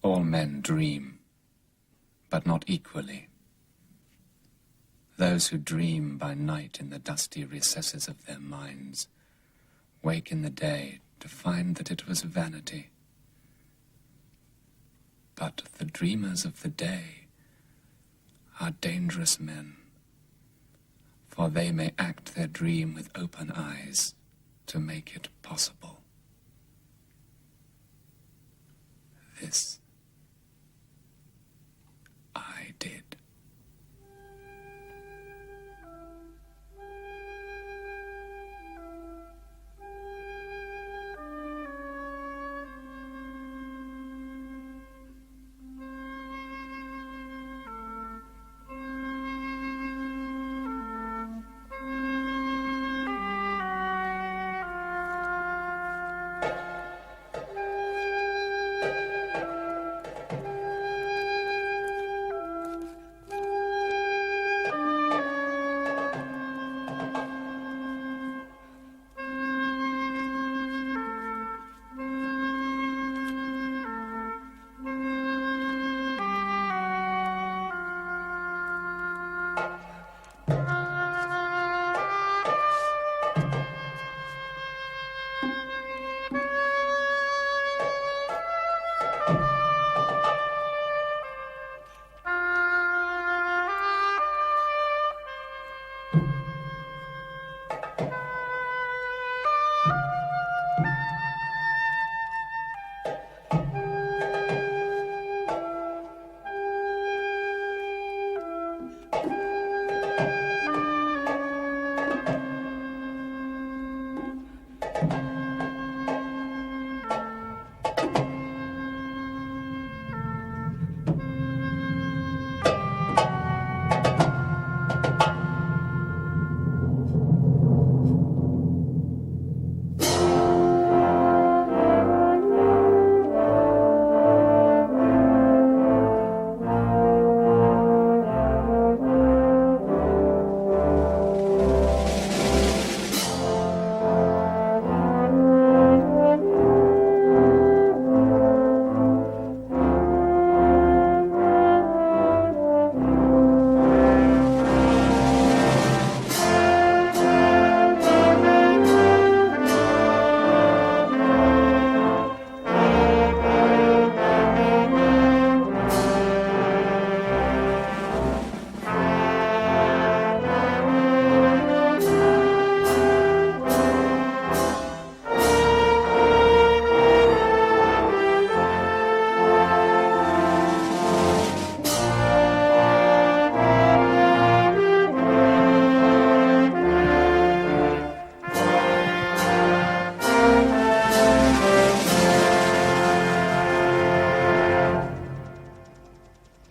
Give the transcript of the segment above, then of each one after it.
All men dream, but not equally. Those who dream by night in the dusty recesses of their minds wake in the day to find that it was vanity. But the dreamers of the day are dangerous men, for they may act their dream with open eyes to make it possible. This I did.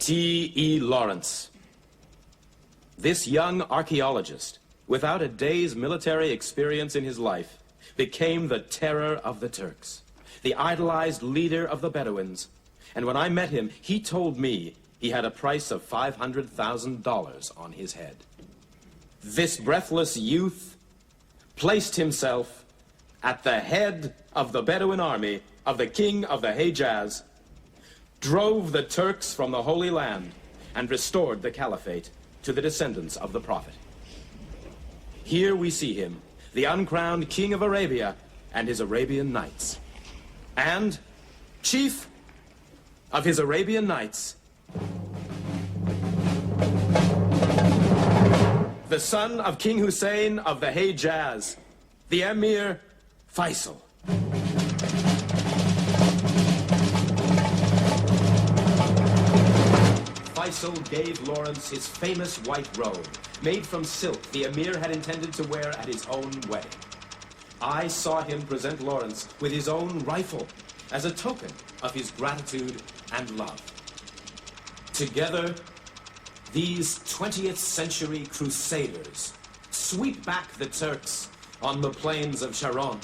T.E. Lawrence. This young archaeologist, without a day's military experience in his life, became the terror of the Turks, the idolized leader of the Bedouins. And when I met him, he told me he had a price of $500,000 on his head. This breathless youth placed himself at the head of the Bedouin army of the king of the Hejaz, drove the Turks from the Holy Land, and restored the caliphate to the descendants of the Prophet. Here we see him, the uncrowned king of Arabia and his Arabian Knights. And chief of his Arabian Knights, the son of King Hussein of the Hejaz, the Emir Faisal. Faisal gave Lawrence his famous white robe, made from silk the Emir had intended to wear at his own wedding. I saw him present Lawrence with his own rifle as a token of his gratitude and love. Together, these 20th century crusaders sweep back the Turks on the plains of Sharon,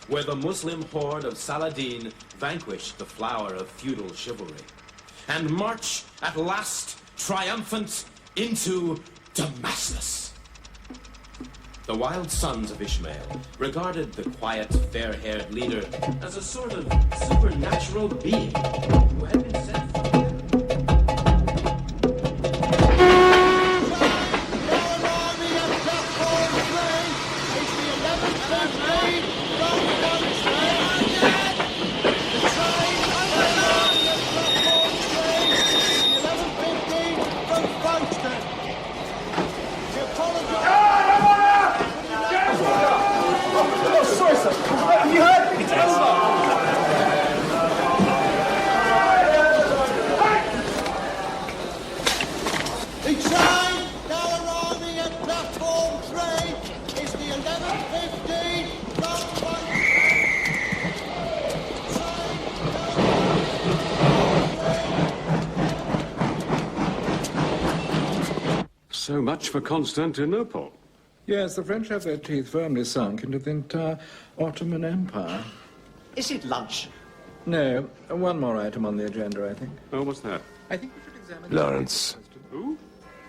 where the Muslim horde of Saladin vanquished the flower of feudal chivalry, and march at last triumphant into Damascus. The wild sons of Ishmael regarded the quiet, fair-haired leader as a sort of supernatural being who had been sent from heaven. So much for Constantinople. Yes, the French have their teeth firmly sunk into the entire Ottoman Empire. Is it lunch? No, one more item on the agenda, I think. Oh, what's that? I think we should examine... Lawrence. Who?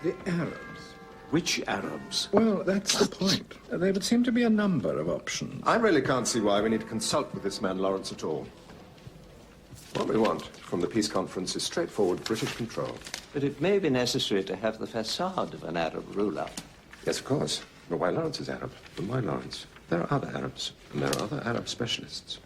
The Arabs. Which Arabs? Well, that's the point. There would seem to be a number of options. I really can't see why we need to consult with this man Lawrence at all. What we want from the peace conference is straightforward British control. But it may be necessary to have the facade of an Arab ruler. Yes, of course. But why Lawrence is Arab? And why Lawrence? There are other Arabs, and there are other Arab specialists.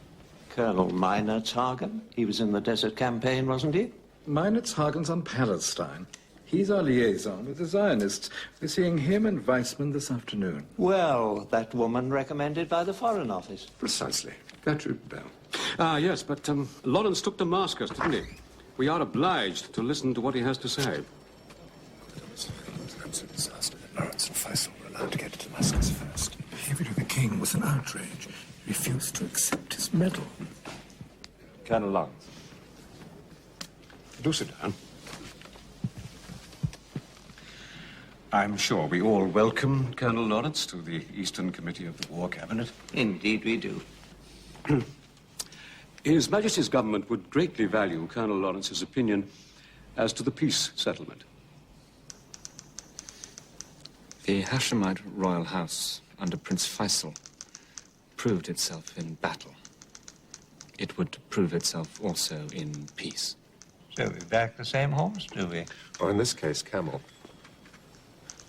Colonel Meinertzhagen, he was in the Desert Campaign, wasn't he? Meinertzhagen's on Palestine. He's our liaison with the Zionists. We're seeing him and Weissman this afternoon. Well, that woman recommended by the Foreign Office. Precisely. Gertrude Bell. Ah, yes, but Lawrence took Damascus, didn't he? We are obliged to listen to what he has to say. It was an absolute disaster that Lawrence and Faisal were allowed to get to Damascus first. The behavior of the king was an outrage. He refused to accept his medal. Colonel Lawrence. Do sit down. I'm sure we all welcome Colonel Lawrence to the Eastern Committee of the War Cabinet. Indeed we do. His Majesty's government would greatly value Colonel Lawrence's opinion as to the peace settlement. The Hashemite royal house under Prince Faisal proved itself in battle. It would prove itself also in peace. So we back the same horse, do we? Or in this case, camel.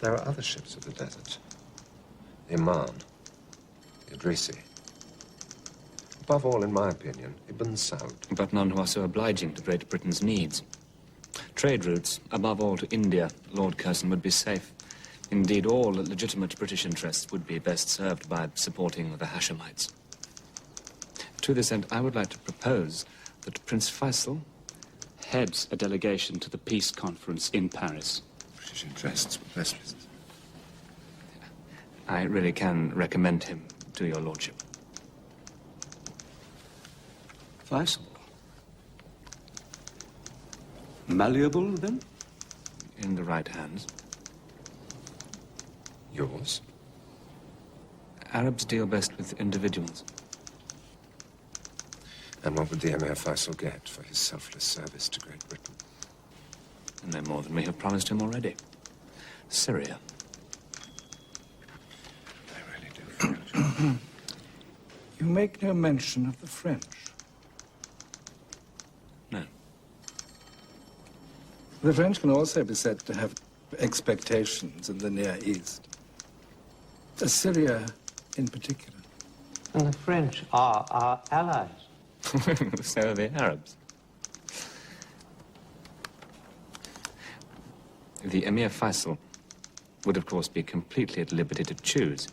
There are other ships of the desert. Iman, Idrisi. Above all, in my opinion, Ibn Saud. But none who are so obliging to Great Britain's needs. Trade routes, above all to India, Lord Curzon, would be safe. Indeed, all legitimate British interests would be best served by supporting the Hashemites. To this end, I would like to propose that Prince Faisal heads a delegation to the peace conference in Paris. British interests were best. I really can recommend him to your lordship. Faisal. Malleable, then? In the right hands. Yours? Arabs deal best with individuals. And what would the Emir Faisal get for his selfless service to Great Britain? No more than we have promised him already. Syria. I really do feel You make no mention of the French. No. The French can also be said to have expectations in the Near East. Syria in particular. And the French are our allies. So are the Arabs. The Emir Faisal would, of course, be completely at liberty to choose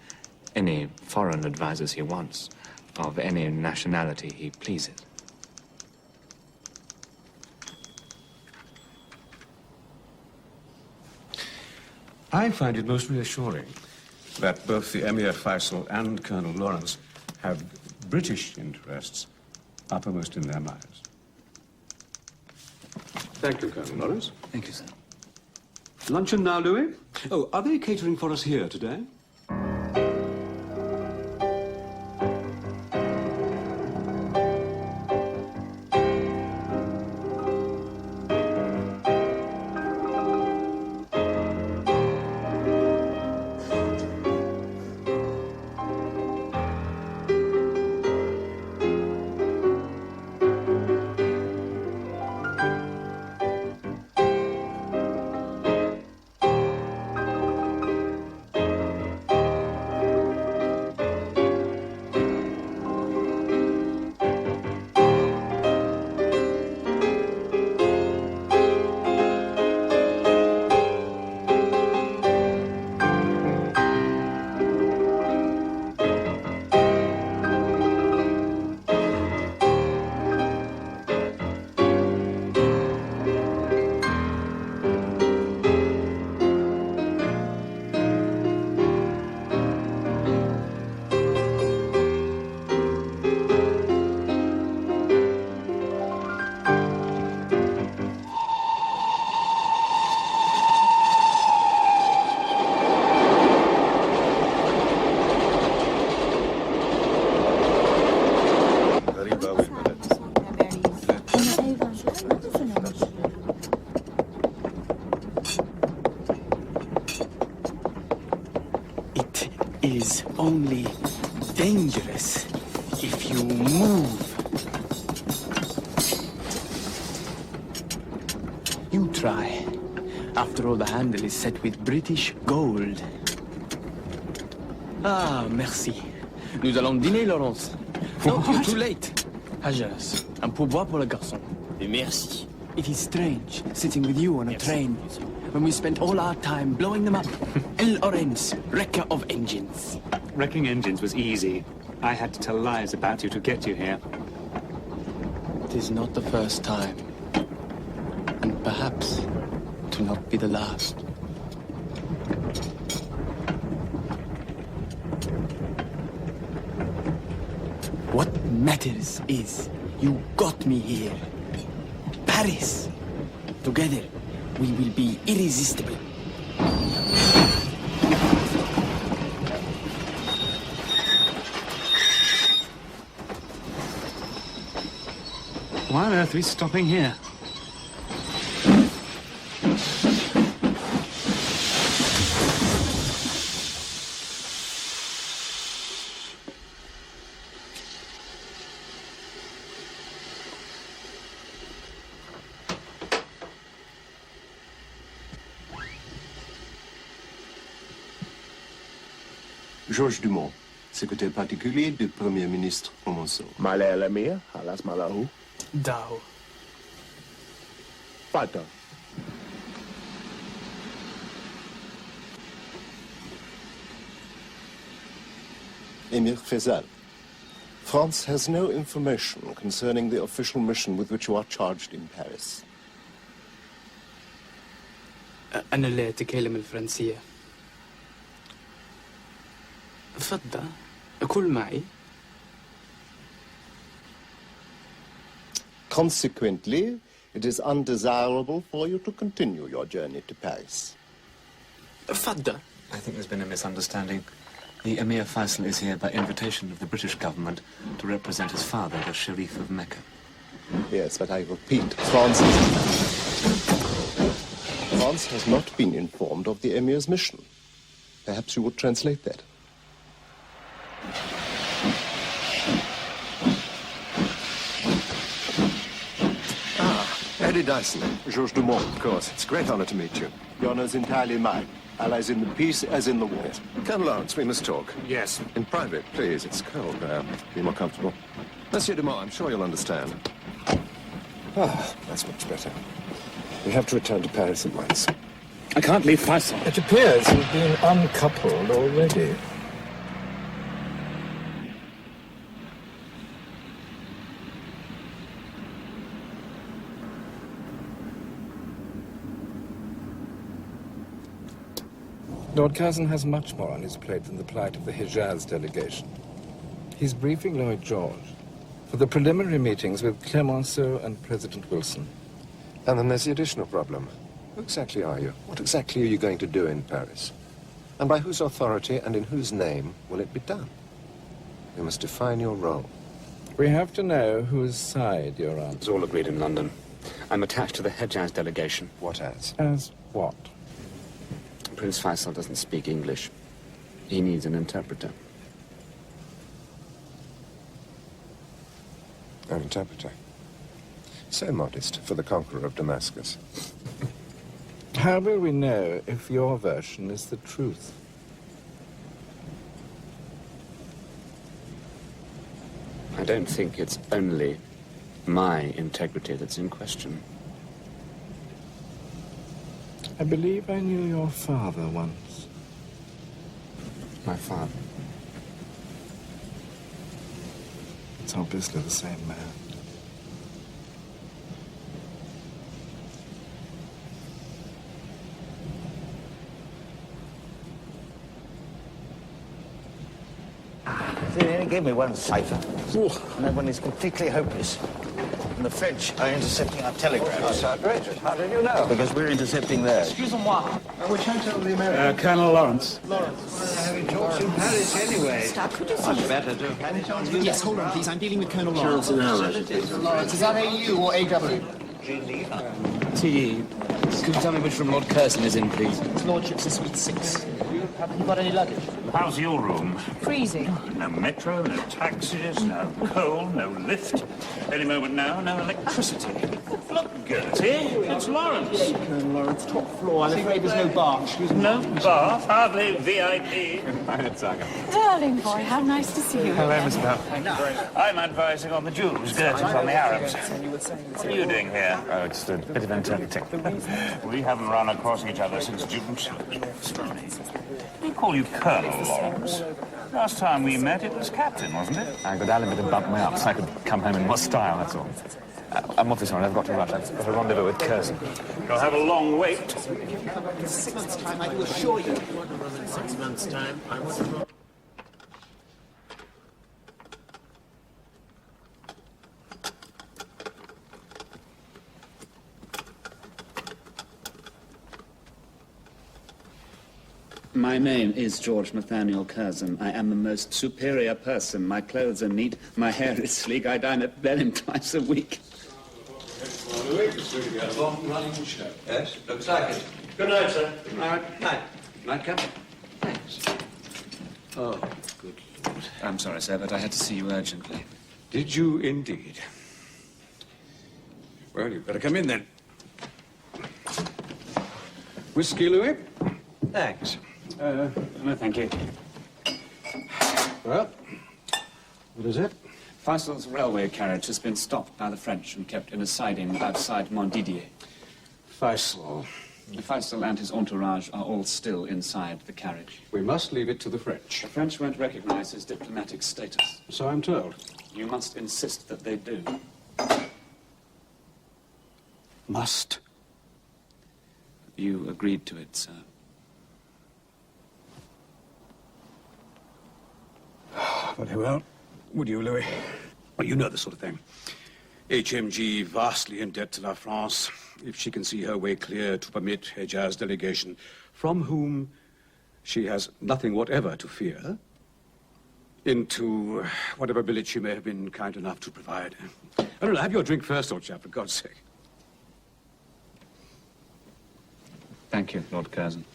any foreign advisors he wants, of any nationality he pleases. I find it most reassuring that both the Emir Faisal and Colonel Lawrence have British interests uppermost in their minds. Thank you, Colonel Lawrence. Thank you, sir. Luncheon now, Louis? Oh, are they catering for us here today? is only dangerous if you move. You try. After all, the handle is set with British gold. Ah, merci. Nous allons dîner, Laurence. No, you're too late. Hajas, un pourboire pour le garçon. Et merci. It is strange, sitting with you on a train, when we spent all our time blowing them up. El Orense, wrecker of engines. Wrecking engines was easy. I had to tell lies about you to get you here. It is not the first time. And perhaps to not be the last. What matters is you got me here. Paris. Together, we will be irresistible. Why on earth are we stopping here? Georges Dumont, secrétaire particulier du Premier ministre Clemenceau. Malay Lemire, alas Malahu. Dao. Fata. Emir Faisal. France has no information concerning the official mission with which you are charged in Paris. أنا اللي أتكلم الفرنسية. تفضل كل معي. Consequently, it is undesirable for you to continue your journey to Paris. تفضل. I think there's been a misunderstanding. The Emir Faisal is here by invitation of the British government to represent his father, the Sharif of Mecca. Yes, but I repeat, France has not been informed of the Emir's mission. Perhaps you would translate that. Eddie Dyson, Georges Dumont, of course. It's a great honor to meet you. The honor is entirely mine. Allies in the peace as in the war. Yes. Colonel Lawrence, we must talk. Yes. In private, please. It's cold. Be more comfortable. Monsieur Dumont, I'm sure you'll understand. Ah, that's much better. We have to return to Paris at once. I can't leave Faisal. It appears you've been uncoupled already. Lord Curzon has much more on his plate than the plight of the Hejaz delegation. He's briefing Lloyd George for the preliminary meetings with Clemenceau and President Wilson. And then there's the additional problem. Who exactly are you? What exactly are you going to do in Paris? And by whose authority and in whose name will it be done? You must define your role. We have to know whose side you're on. It's all agreed in London. I'm attached to the Hejaz delegation. What as? As what? Prince Faisal doesn't speak English. He needs an interpreter. An interpreter. So modest for the conqueror of Damascus. How will we know if your version is the truth? I don't think it's only my integrity that's in question. I believe I knew your father once. My father? It's obviously the same man. They only gave me one cipher, and that one is completely hopeless. And the French are intercepting our telegrams. That's outrageous. How did you know? Because we're intercepting theirs. Excusez-moi. Which hotel are the Americans? Colonel Lawrence. Having talks in Paris anyway. Much better to. Yes, hold on, please. I'm dealing with Colonel Lawrence. Lawrence, is that AU or AW? TE. Could you tell me which room Lord Curzon is in, please? His lordship's in suite 6. Haven't you got any luggage? How's your room? Freezing. No metro, no taxis, no coal, no lift. Any moment now, no electricity. Look, Gertie, it's Lawrence. Colonel Lawrence, top floor. I'm afraid there's no bar. Excuse me. No bath, hardly VIP. Darling boy, how nice to see you. Hello, Miss Bell. I'm advising on the Jews, Gertie's on the Arabs. What are you doing here? Oh, it's a bit of interpreting. We haven't run across each other since June. They call you Colonel Lawrence. Last time we met, it was Captain, wasn't it? I got Alan to bump me up so I could come home in more style, that's all. I'm off this morning. I've got to rush. I've got a rendezvous with Curzon. You'll have a long wait. 6 months' time, I do assure you. 6 months' time, I want. My name is George Nathaniel Curzon. I am the most superior person. My clothes are neat, my hair is sleek. I dine at Blenheim twice a week. It's going to be a long-running show. Yes, looks like it. Good night, sir. Good night. Night. Night, Captain. Thanks. Oh, good Lord. I'm sorry, sir, but I had to see you urgently. Did you indeed? Well, you'd better come in then. Whiskey, Louis? Thanks. No, thank you. Well, what is it? Faisal's railway carriage has been stopped by the French and kept in a siding outside Montdidier. Faisal. Faisal and his entourage are all still inside the carriage. We must leave it to the French. The French won't recognize his diplomatic status. So I'm told. You must insist that they do. Must? You agreed to it, sir. Very well. Would you, Louis? Well, you know the sort of thing. HMG vastly in debt to La France. If she can see her way clear to permit Hejaz delegation, from whom she has nothing whatever to fear, into whatever village she may have been kind enough to provide. I don't know, have your drink first, old chap, for God's sake. Thank you, Lord Curzon.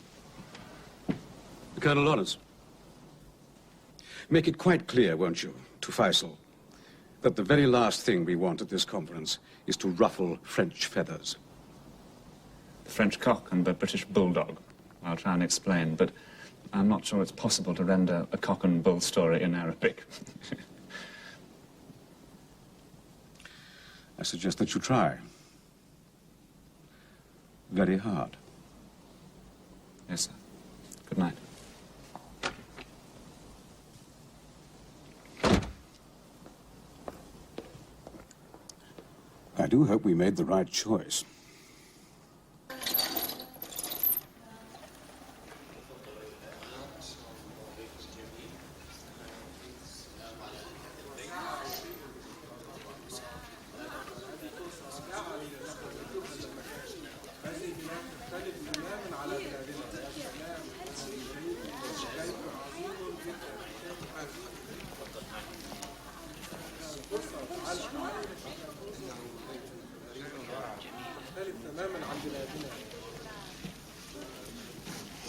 Colonel Lawrence, make it quite clear, won't you, to Faisal, that the very last thing we want at this conference is to ruffle French feathers. The French cock and the British bulldog. I'll try and explain, but I'm not sure it's possible to render a cock and bull story in Arabic. I suggest that you try. Very hard. Yes, sir. Good night. I do hope we made the right choice.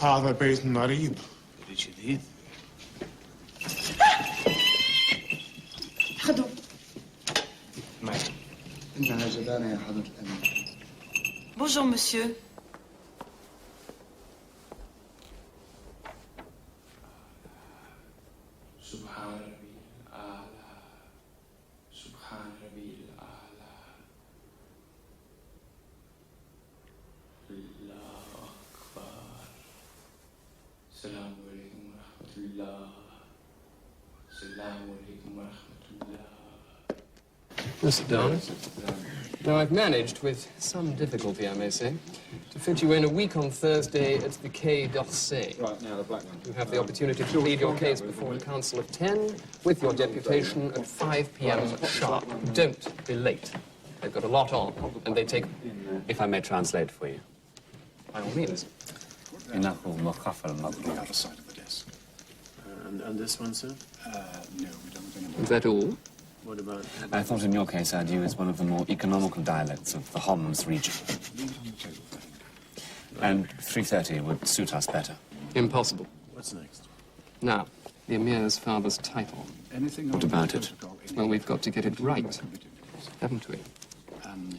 هذا بيت مريض. جديد. خذوا. إنها جبانة يا حضرة الأمير. Bonjour, monsieur. سبحان ربي الأعلى. سبحان ربي الأعلى. الله أكبر. السلام عليكم ورحمة الله. السلام عليكم ورحمة الله. Sit down. Now, I've managed, with some difficulty, I may say, to fit you in a week on Thursday at the Quai d'Orsay. Right, now the black one. You have the opportunity to plead your case before a council of 10 with your deputation at 5 p.m. sharp. Don't be late. They've got a lot on, and they take... If I may translate for you. By all means. The other side of the desk. And this one, sir? No, we don't have any more. Is that all? What about... I thought in your case I'd use one of the more economical dialects of the Homs region. And 3:30 would suit us better. Impossible. What's next? Now, the Emir's father's title. What about it? Well, we've got to get it right, haven't we?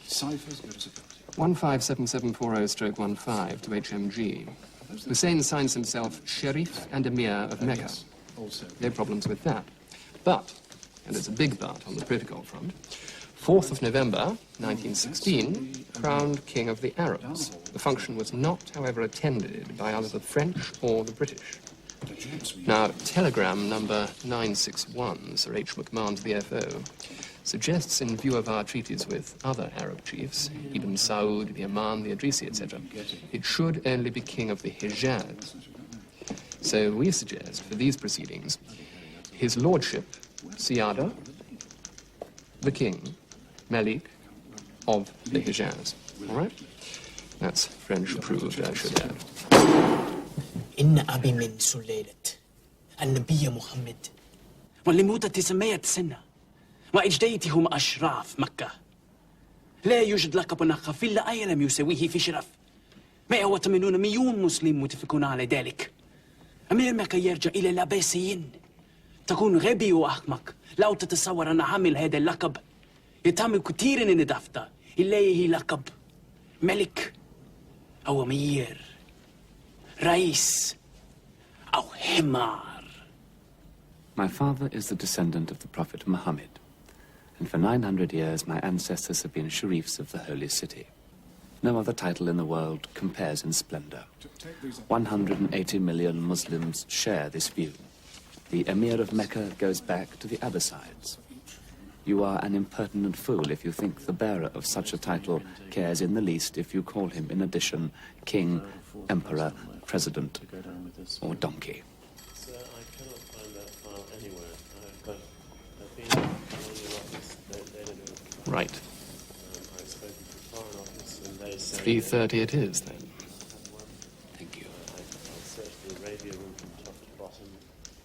Ciphers go to security. 157740/15 to HMG. Hussein signs himself Sharif and Emir of Mecca. No problems with that. But, and it's a big but on the political front, 4th of November, 1916, crowned King of the Arabs. The function was not, however, attended by either the French or the British. Now, telegram number 961, Sir H. McMahon to the FO, suggests, in view of our treaties with other Arab chiefs, Ibn Saud, the Aman, the Idrisi, etc., it should only be king of the Hijaz. So we suggest, for these proceedings, his lordship, Siyada, the king, Malik, of the Hijaz. All right? That's French approved, I should add. إن أبي من سلالة النبي محمد واللموتة 900 سنة وأجدادهم أشراف مكة لا يوجد لقب خفي إلا أي لم يساويه في شرف 180 مليون مسلم متفقون على ذلك أمير مكة يرجع إلى العباسيين تكون غبي وأحمق لو تتصور أن عامل هذا اللقب يتهم كثير من الدفتة إليه لقب ملك أو أمير رئيس أو حمار. My father is the descendant of the Prophet Muhammad, and for 900 years my ancestors have been Sharifs of the Holy City. No other title in the world compares in splendor. 180 million Muslims share this view. The Emir of Mecca goes back to the Abbasides. You are an impertinent fool if you think the bearer of such a title cares in the least if you call him, in addition, king, emperor, president, or donkey. Sir, I cannot find that file anywhere. But I've been calling your office. Right. I've spoken to the Foreign Office and they say... 3:30 it is, then. Thank you. I've searched the Arabia room from top to bottom,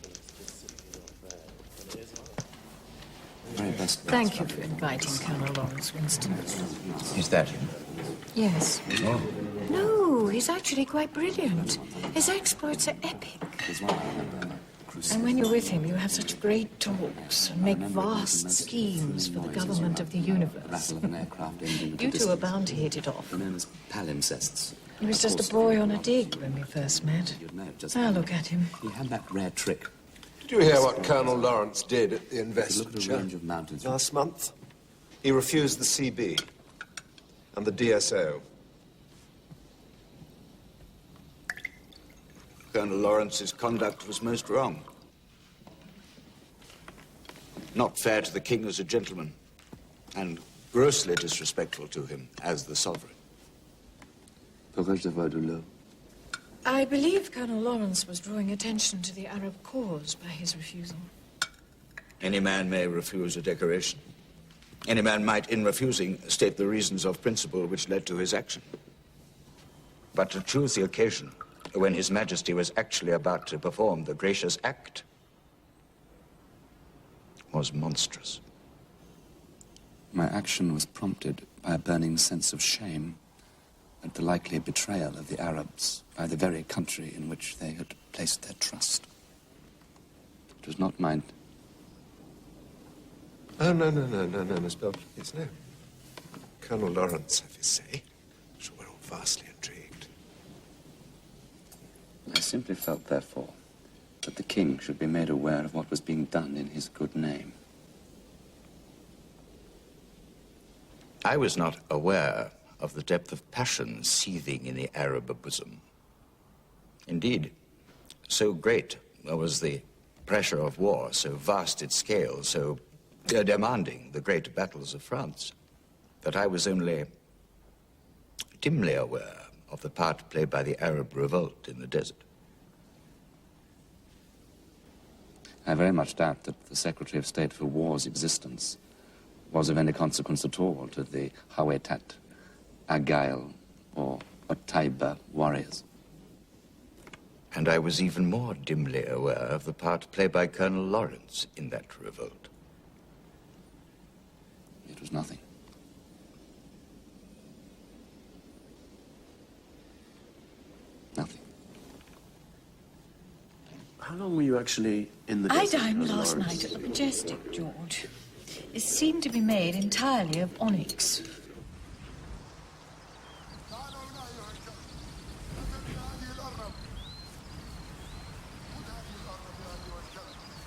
but it's just simply not there. And it is hard. Very best. Thank you for inviting Colonel Lawrence Winston. Is that him? Yes. Oh. No, he's actually quite brilliant. His exploits are epic. And when you're with him, you have such great talks and make vast schemes for the government of the universe. You two are bound to hit it off. They're known as palimpsests. He was just a boy on a dig when we first met. Now look at him. He had that rare trick. Did you hear what Colonel Lawrence did at the investiture Look at a range of mountains. last month? He refused the CB and the DSO. Colonel Lawrence's conduct was most wrong. Not fair to the king as a gentleman, and grossly disrespectful to him as the sovereign. I believe Colonel Lawrence was drawing attention to the Arab cause by his refusal. Any man may refuse a decoration. Any man might, in refusing, state the reasons of principle which led to his action. But to choose the occasion when His Majesty was actually about to perform the gracious act was monstrous. My action was prompted by a burning sense of shame at the likely betrayal of the Arabs by the very country in which they had placed their trust. It was not mine. Oh, no, Miss Bell, please, no. Colonel Lawrence, have his say. So we're all vastly intrigued. I simply felt, therefore, that the king should be made aware of what was being done in his good name. I was not aware of the depth of passion seething in the Arab bosom. Indeed, so great was the pressure of war, so vast its scale, so demanding the great battles of France, that I was only dimly aware of the part played by the Arab revolt in the desert. I very much doubt that the Secretary of State for War's existence was of any consequence at all to the Hawetat, Agail, or Otaiba warriors. And I was even more dimly aware of the part played by Colonel Lawrence in that revolt. It was nothing. Nothing. How long were you actually in the I desert? dined as last Lawrence? night at the Majestic, George. It seemed to be made entirely of onyx.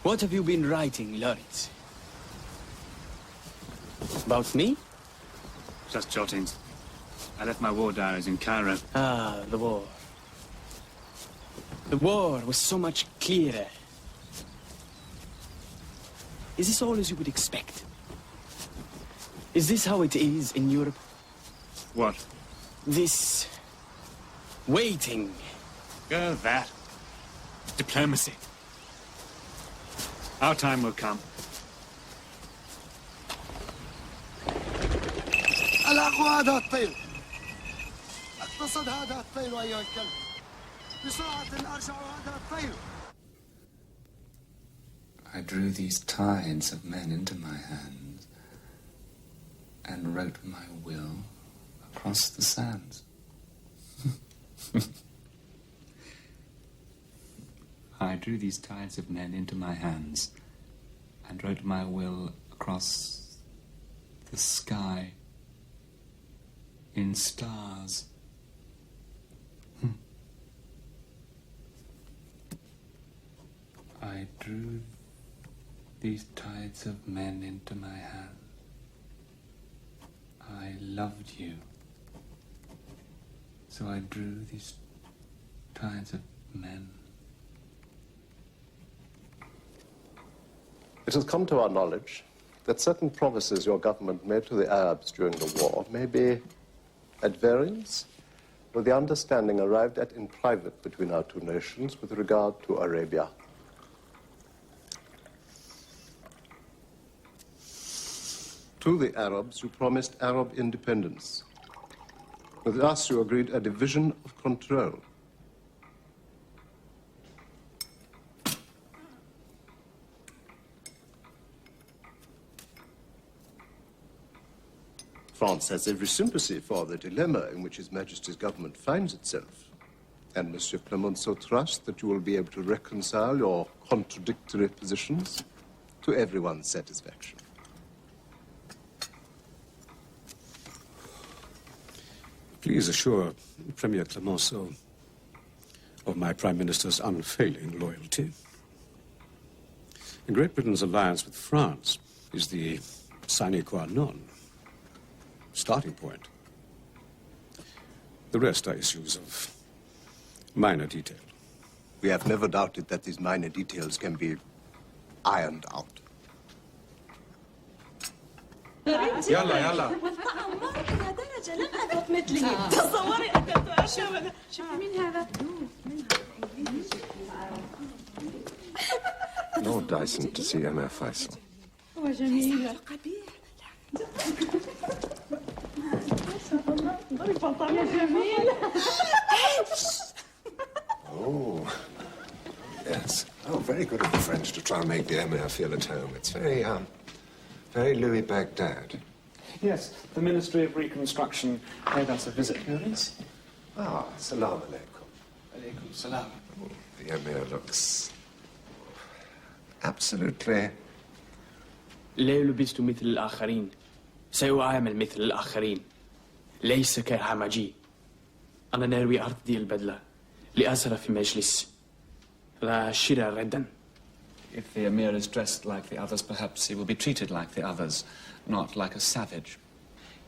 What have you been writing, Lawrence? About me? Just jottings. I left my war diaries in Cairo. Ah, the war. The war was so much clearer. Is this all as you would expect? Is this how it is in Europe? What? This... waiting. Go that. Diplomacy. Our time will come. الأخوة هذا الطير اقتصد هذا الطير أيها الكلب بسرعة أرجع هذا الطير. I drew these tides of men into my hands and wrote my will across the sands. I drew these tides of men into my hands and wrote my will across the sky in stars. I drew these tides of men into my hands. I loved you. So I drew these tides of men. It has come to our knowledge that certain promises your government made to the Arabs during the war may be at variance with the understanding arrived at in private between our two nations with regard to Arabia. To the Arabs, you promised Arab independence. With us, you agreed a division of control. France has every sympathy for the dilemma in which His Majesty's government finds itself. And Monsieur Clemenceau trusts that you will be able to reconcile your contradictory positions to everyone's satisfaction. Please assure Premier Clemenceau of my Prime Minister's unfailing loyalty. Great Britain's alliance with France is the sine qua non, starting point. The rest are issues of minor detail. We have never doubted that these minor details can be ironed out. يلا يلا. درجة لم أذق مثله. تصوري أكلت عشاء. شوفي مين هذا؟ Lord Dyson to see Emir Faisal. هو جميل. قبيح. ضرب بطل يا جميل. Oh, yes. Oh, very good of the French to try and make the Emir feel at home. It's very Louis Baghdad. Yes, the Ministry of Reconstruction paid us a visit, Lawrence. Ah, salam alaikum. Alaikum salam. Oh, the Emir looks absolutely... لا لبست مثل الآخرين سأعامل مثل الآخرين ليس كهمجي أنا ناوي أرتدي البدلة لأسر في مجلس لا شر ردا. If the Emir is dressed like the others, perhaps he will be treated like the others, not like a savage.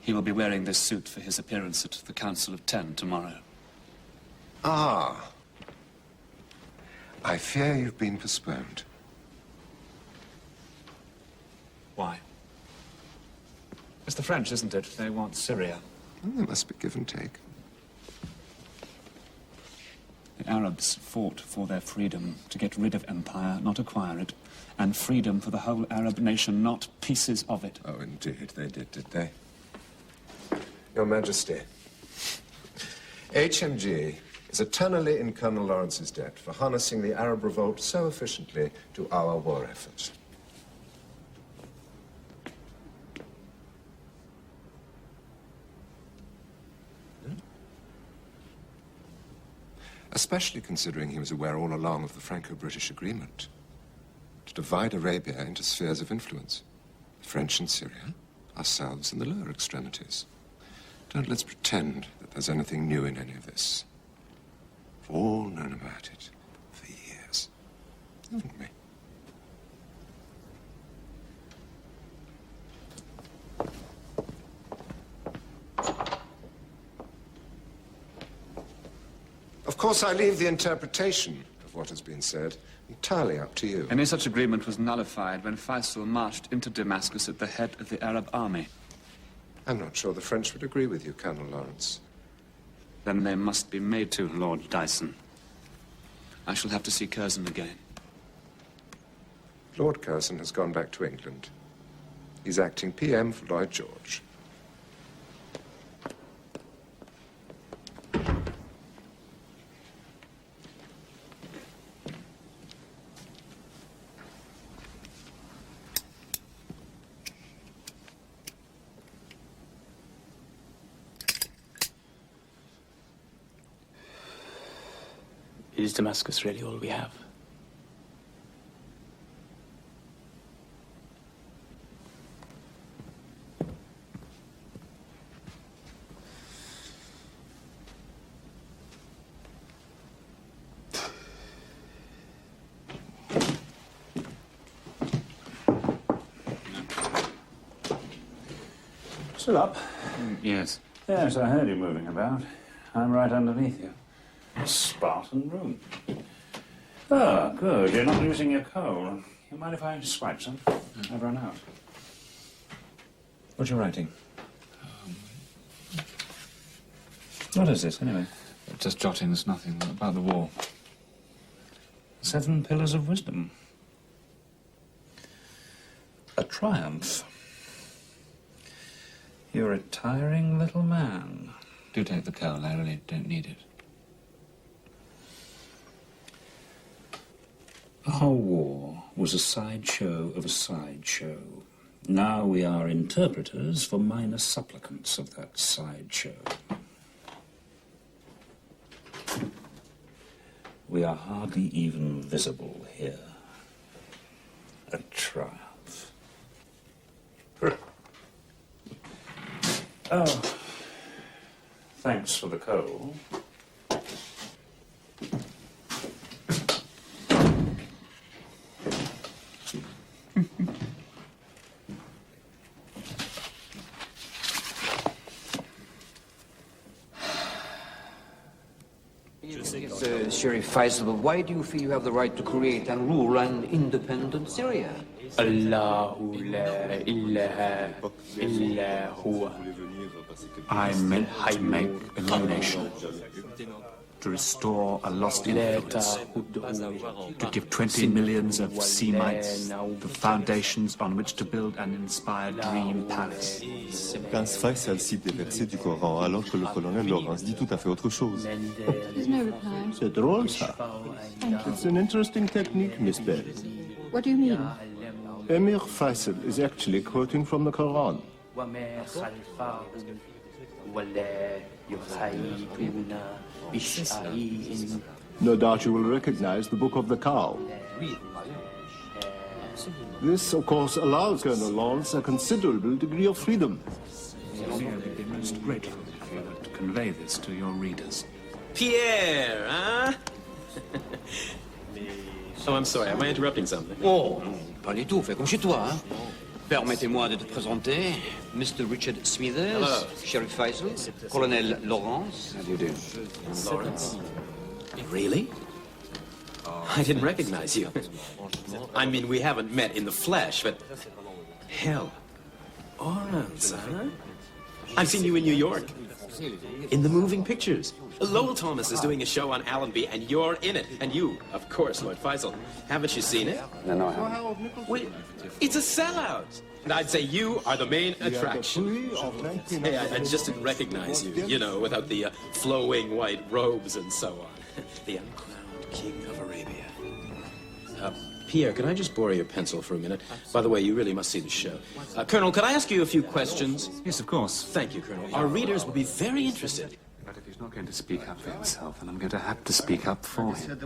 He will be wearing this suit for his appearance at the Council of Ten tomorrow. Ah. I fear you've been postponed. Why? It's the French, isn't it? They want Syria. There must be give and take. The Arabs fought for their freedom, to get rid of empire, not acquire it, and freedom for the whole Arab nation, not pieces of it. Oh, indeed, they did they? Your Majesty, HMG is eternally in Colonel Lawrence's debt for harnessing the Arab revolt so efficiently to our war efforts. Especially considering he was aware all along of the Franco-British agreement to divide Arabia into spheres of influence. French in Syria, ourselves in the lower extremities. Let's pretend that there's anything new in any of this. We've all known about it for years, haven't we? Of course, I leave the interpretation of what has been said entirely up to you. Any such agreement was nullified when Faisal marched into Damascus at the head of the Arab army. I'm not sure the French would agree with you, Colonel Lawrence. Then they must be made to, Lord Dyson. I shall have to see Curzon again. Lord Curzon has gone back to England. He's acting PM for Lloyd George. Is Damascus really all we have? Still up? Yes. Yes, I heard you moving about. I'm right underneath you. A Spartan room. Oh, good. You're not losing your coal. You mind if I swipe some? I've run out. What are you writing? What is this, anyway? Just jottings, nothing about the war. 7 Pillars of Wisdom. A triumph. You're a tiring little man. Do take the coal. I really don't need it. Our war was a sideshow of a sideshow. Now we are interpreters for minor supplicants of that sideshow. We are hardly even visible here. A triumph. Oh, thanks for the coal. Sharif Faisal, why do you feel you have the right to create and rule an independent Syria? Allahu la ilaha illa huwa. I meant to make a new nation, to restore a lost influence, to give 20 millions of Semites the foundations on which to build an inspired dream palace. Prince Faisal cite des versets du Coran alors que le colonel Lawrence dit tout à fait autre chose. There's no reply. C'est drôle, ça. It's an interesting technique, Miss Bell. What do you mean? Emir Faisal is actually quoting from the Quran. No doubt you will recognize the Book of the Cow. This, of course, allows Colonel Lawrence a considerable degree of freedom. I'll be most grateful if you would convey this to your readers. Pierre, huh? Oh, I'm sorry. Am I interrupting something? Oh, pas du tout. Fais comme chez toi, hein. Permettez-moi de te présenter Mr. Richard Smithers, Hello. Sheriff Faisal, Colonel Lawrence. How do you do? Lawrence? Really? I didn't recognize you. I mean, we haven't met in the flesh, but... Hell. Lawrence, huh? I've seen you in New York. In the moving pictures. Lowell Thomas is doing a show on Allenby, and you're in it. And you, of course, Lord Faisal. Haven't you seen it? No, I haven't. Wait, it's a sellout. And I'd say you are the main attraction. Hey, I just didn't recognize you, you know, without the flowing white robes and so on. The uncrowned king of Arabia. Pierre, can I just borrow your pencil for a minute? By the way, you really must see the show. Colonel, could I ask you a few questions? Yes, of course. Thank you, Colonel. Our readers will be very interested. He's not going to speak up for himself, and I'm going to have to speak up for him.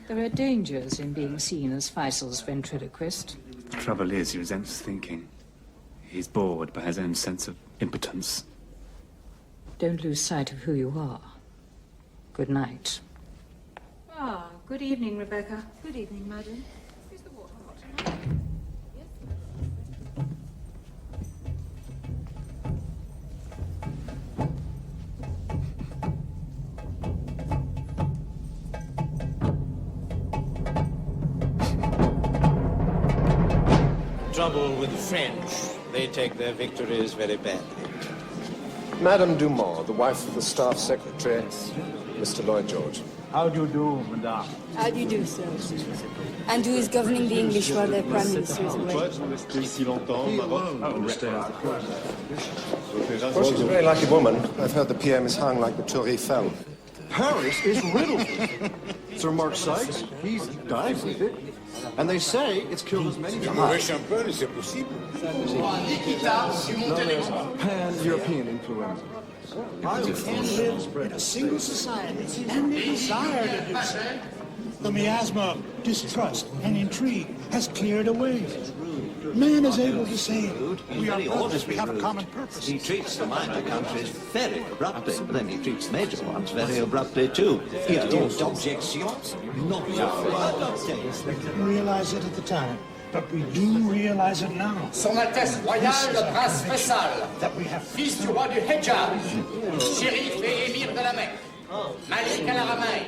There are dangers in being seen as Faisal's ventriloquist. The trouble is, he resents thinking. He's bored by his own sense of impotence. Don't lose sight of who you are. Good night. Ah, good evening, Rebecca. Good evening, madam. Is the water hot enough? Trouble with the French. They take their victories very badly. Madame Dumont, the wife of the staff secretary, Mr. Lloyd George. How do you do, madame? How do you do, sir? And who is governing the English while their prime minister is away? Well, she's a very lucky woman. I've heard the PM is hung like the Tour Eiffel. Paris is riddled with it. Sir Mark Sykes, he's died with it. And they say it's killed as many times. No, there's pan-European influenza. Man lives in a single society and the desire to do so. The miasma of distrust and intrigue has cleared away. Man is able to say, we are brothers, we have a common purpose. He treats the minor countries very abruptly, but then he treats the major ones very abruptly too. Il y a des objections, not We didn't realize it at the time, but we do realize it now. Son Altesse Royale, le Prince Faisal, fils du roi du Hejaz, shérif et émir de la Mecque, Malik al-Haramain,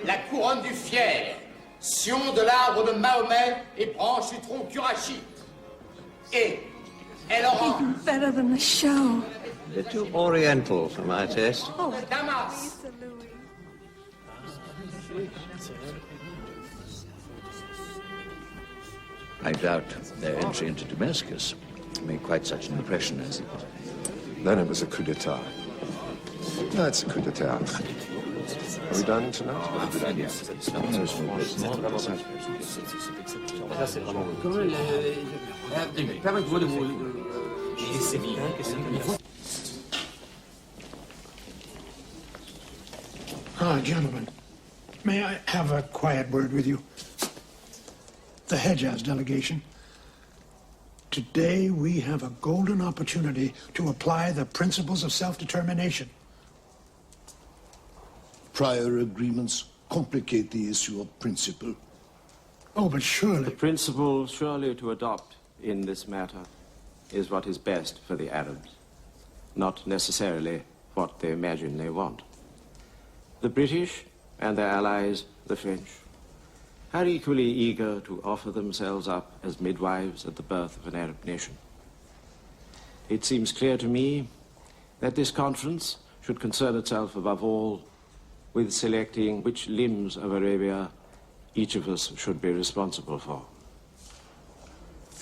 la couronne du fier, sion de l'arbre de Mahomet et branche du tronc Kurashi. Et elle aura... Even better than the show. A bit too oriental for my taste. Oh, Damas. I doubt their entry into Damascus made quite such an impression as it. Then it was a coup d'etat. No, it's a coup d'etat. Are we done tonight? Permettez-moi de vous... Ah, gentlemen, may I have a quiet word with you? The Hejaz delegation. Today we have a golden opportunity to apply the principles of self-determination. Prior agreements complicate the issue of principle. Oh, but surely... The principle surely to adopt in this matter is what is best for the Arabs, not necessarily what they imagine they want. The British and their allies, the French, are equally eager to offer themselves up as midwives at the birth of an Arab nation. It seems clear to me that this conference should concern itself above all with selecting which limbs of Arabia each of us should be responsible for.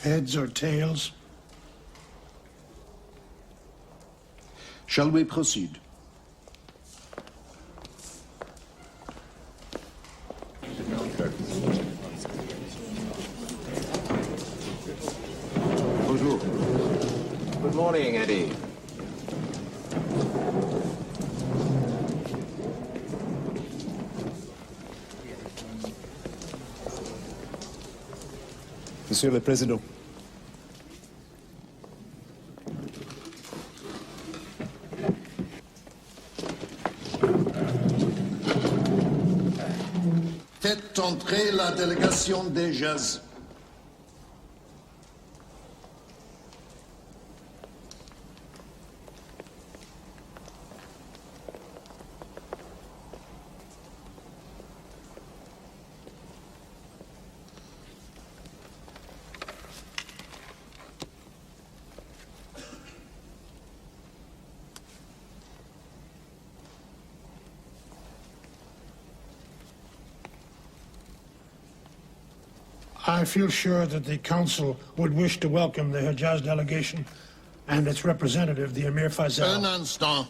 Heads or tails? Shall we proceed? Bonjour. Good morning, Eddie. Monsieur le Président. Faites entrer la délégation des Hejaz. I feel sure that the Council would wish to welcome the Hejaz delegation and its representative, the Emir Faisal. Un instant.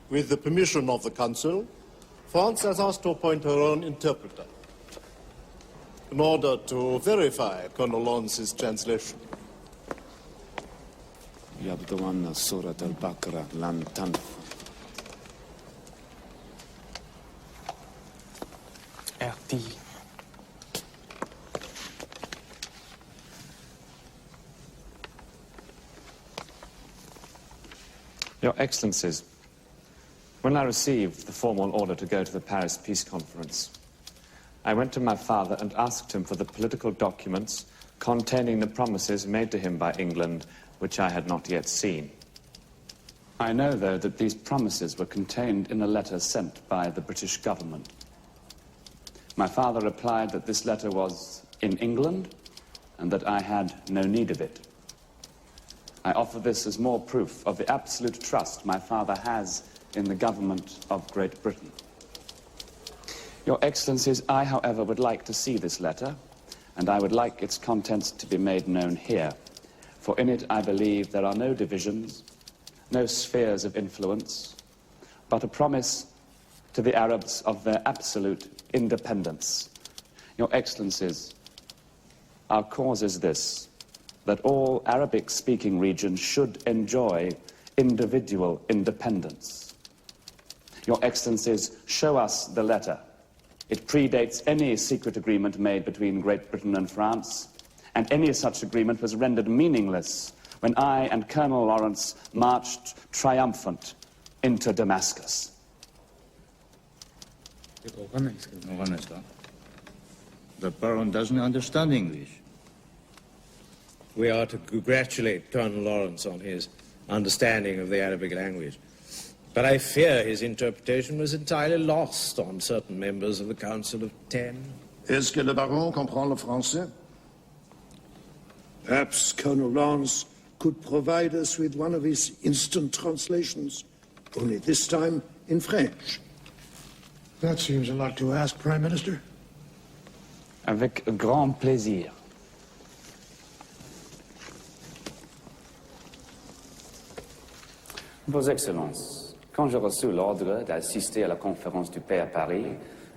With the permission of the Council, France has asked to appoint her own interpreter in order to verify Colonel Lawrence's translation. يبدو أن سورة البقرة لن تنفع. Your Excellencies, when I received the formal order to go to the Paris Peace Conference, I went to my father and asked him for the political documents containing the promises made to him by England, which I had not yet seen. I know, though, that these promises were contained in a letter sent by the British government. My father replied that this letter was in England and that I had no need of it. I offer this as more proof of the absolute trust my father has in the government of Great Britain. Your Excellencies, I, however, would like to see this letter, and I would like its contents to be made known here, for in it I believe there are no divisions, no spheres of influence, but a promise to the Arabs of their absolute independence. Your Excellencies, our cause is this, that all Arabic-speaking regions should enjoy individual independence. Your Excellencies, show us the letter. It predates any secret agreement made between Great Britain and France, and any such agreement was rendered meaningless when I and Colonel Lawrence marched triumphant into Damascus. The Baron doesn't understand English. We are to congratulate Colonel Lawrence on his understanding of the Arabic language. But I fear his interpretation was entirely lost on certain members of the Council of Ten. Est-ce que le Baron comprend le français? Perhaps Colonel Lawrence could provide us with one of his instant translations, only this time in French. That seems a lot to ask, Prime Minister. Avec grand plaisir. Vos Excellences, quand j'ai reçu l'ordre d'assister à la conférence du paix à Paris,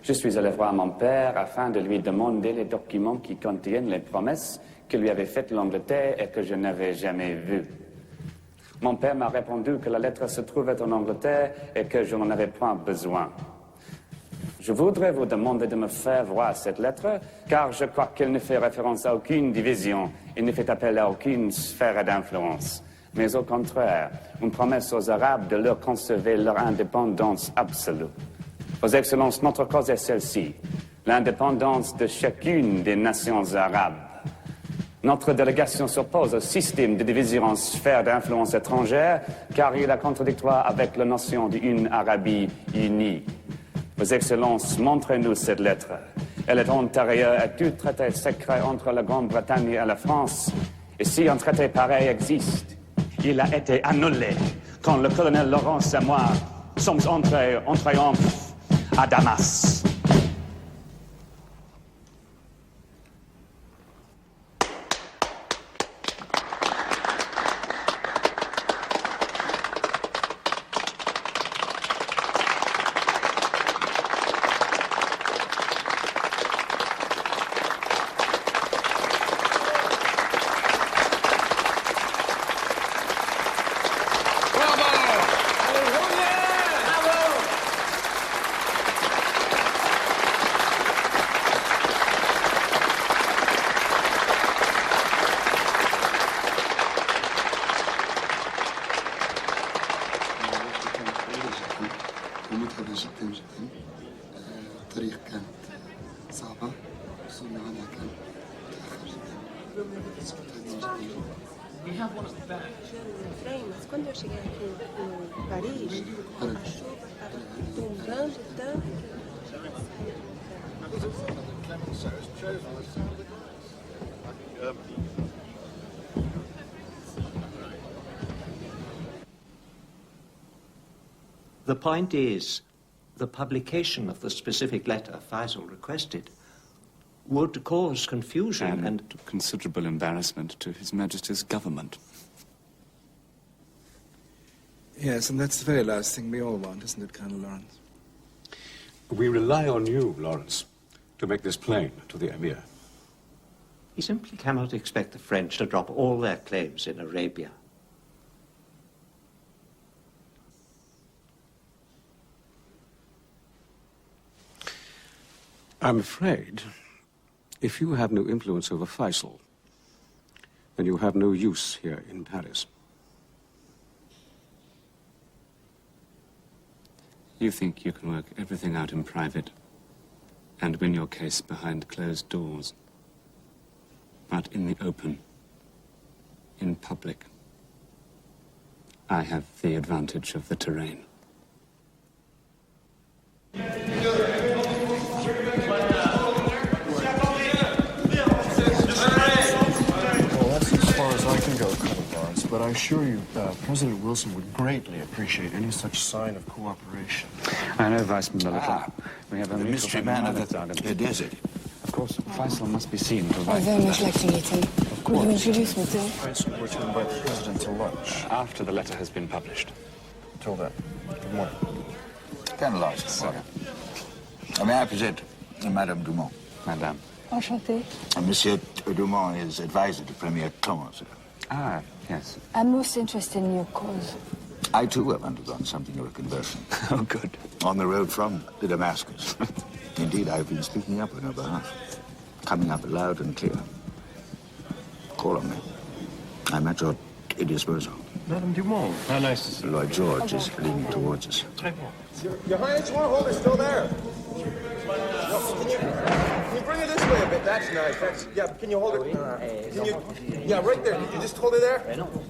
je suis allé voir mon père afin de lui demander les documents qui contiennent les promesses que lui avait faites l'Angleterre et que je n'avais jamais vues. Mon père m'a répondu que la lettre se trouvait en Angleterre et que je n'en avais point besoin. Je voudrais vous demander de me faire voir cette lettre, car je crois qu'elle ne fait référence à aucune division et ne fait appel à aucune sphère d'influence, mais au contraire, une promesse aux Arabes de leur conserver leur indépendance absolue. Vos Excellences, notre cause est celle-ci, l'indépendance de chacune des nations arabes. Notre délégation s'oppose au système de division en sphères d'influence étrangère, car il est contradictoire avec la notion d'une Arabie unie. Vos Excellences, montrez-nous cette lettre. Elle est antérieure à tout traité secret entre la Grande-Bretagne et la France. Et si un traité pareil existe, il a été annulé quand le colonel Lawrence et moi sommes entrés en triomphe à Damas. Mas quando eu cheguei aqui em Paris, a chuva estava tombando tanto The point is, the publication of the specific letter Faisal requested would cause confusion and considerable embarrassment to His Majesty's government. Yes, and that's the very last thing we all want, isn't it, Colonel Lawrence? We rely on you, Lawrence, to make this plain to the Emir. He simply cannot expect the French to drop all their claims in Arabia. I'm afraid if you have no influence over Faisal, then you have no use here in Paris. You think you can work everything out in private and win your case behind closed doors. But in the open, in public, I have the advantage of the terrain. I can go, Colonel Lawrence, but I assure you, President Wilson would greatly appreciate any such sign of cooperation. I know, Vice Militar. We have a the mystery man of the desert. Of course, Faisal must be seen to I very much like to meet him. Will you introduce me to him? Faisal, we're to invite the President to lunch. After the letter has been published. Until then, good morning. Colonel Lawrence, may I present Madame Dumont? Madame. Enchantée. Monsieur Dumont is advisor to Premier Thomas. Ah, yes. I'm most interested in your cause. I, too, have undergone something of a conversion. Oh, good. On the road from Damascus. Indeed, I've been speaking up on her behalf. Coming up loud and clear. Call on me. I'm at your disposal. Madame Dumont. How nice to see you. Lloyd George is leaning towards us. Your Highness, Warholder's still there. Can you bring it this way a bit? That's nice. Yeah, can you hold it? Yeah, right there. Can you just hold it there?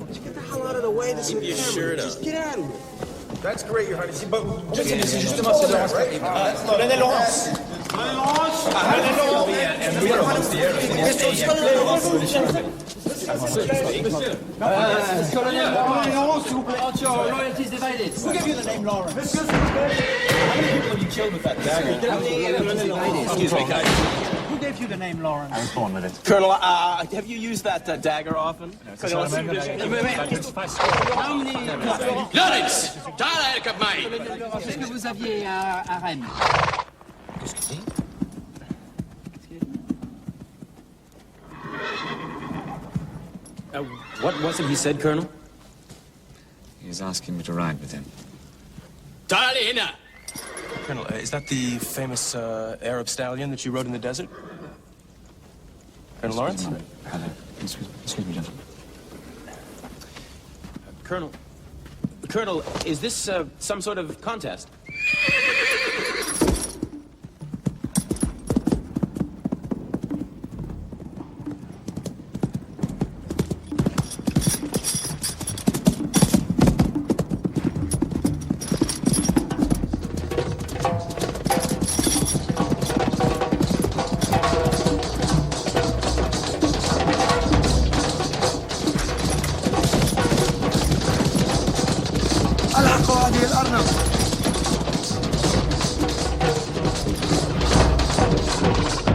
Just get the hell out of the way. This is your shirt up. Just get out of here. That's great, Your Highness. But just hold it, right? Prenez Laurence. Prenez Laurence. Colonel Laurence, s'il vous plaît. Your loyalty is divided. Who gave you the name Laurence? How many people have you killed with that dagger? Excuse me, guys. Who gave you the name Laurence? I was born with it. Colonel, have you used that dagger often? Lawrence, تعال اركب معي. Est-ce que vous aviez un harem? Qu'est-ce qu'il dit? What was it he said, Colonel? He's asking me to ride with him. تعال هنا. Colonel, is that the famous Arab stallion that you rode in the desert? Colonel Lawrence? Hello. Excuse me, gentlemen. Colonel, is this some sort of contest?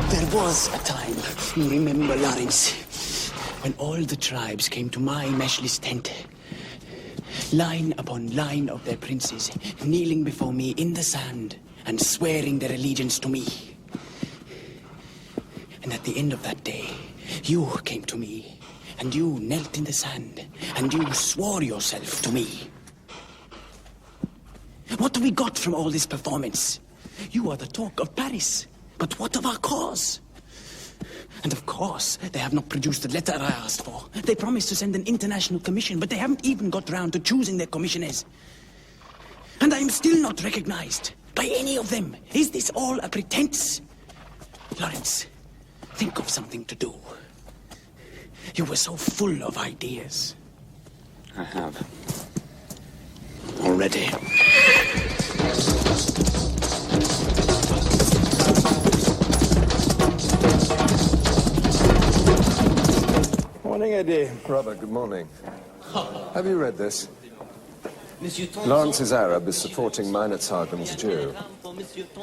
There was a time, you remember, Lawrence, when all the tribes came to my Meshlis tent, line upon line of their princes, kneeling before me in the sand and swearing their allegiance to me. And at the end of that day, you came to me, and you knelt in the sand, and you swore yourself to me. What have we got from all this performance? You are the talk of Paris, but what of our cause? And of course, they have not produced the letter I asked for. They promised to send an international commission, but they haven't even got round to choosing their commissioners. And I am still not recognized by any of them. Is this all a pretense? Lawrence, think of something to do. You were so full of ideas. I have. Already. Morning, Eddie. Brother, good morning. Have you read this? Lawrence's Arab is supporting Meinertzhagen's Jew.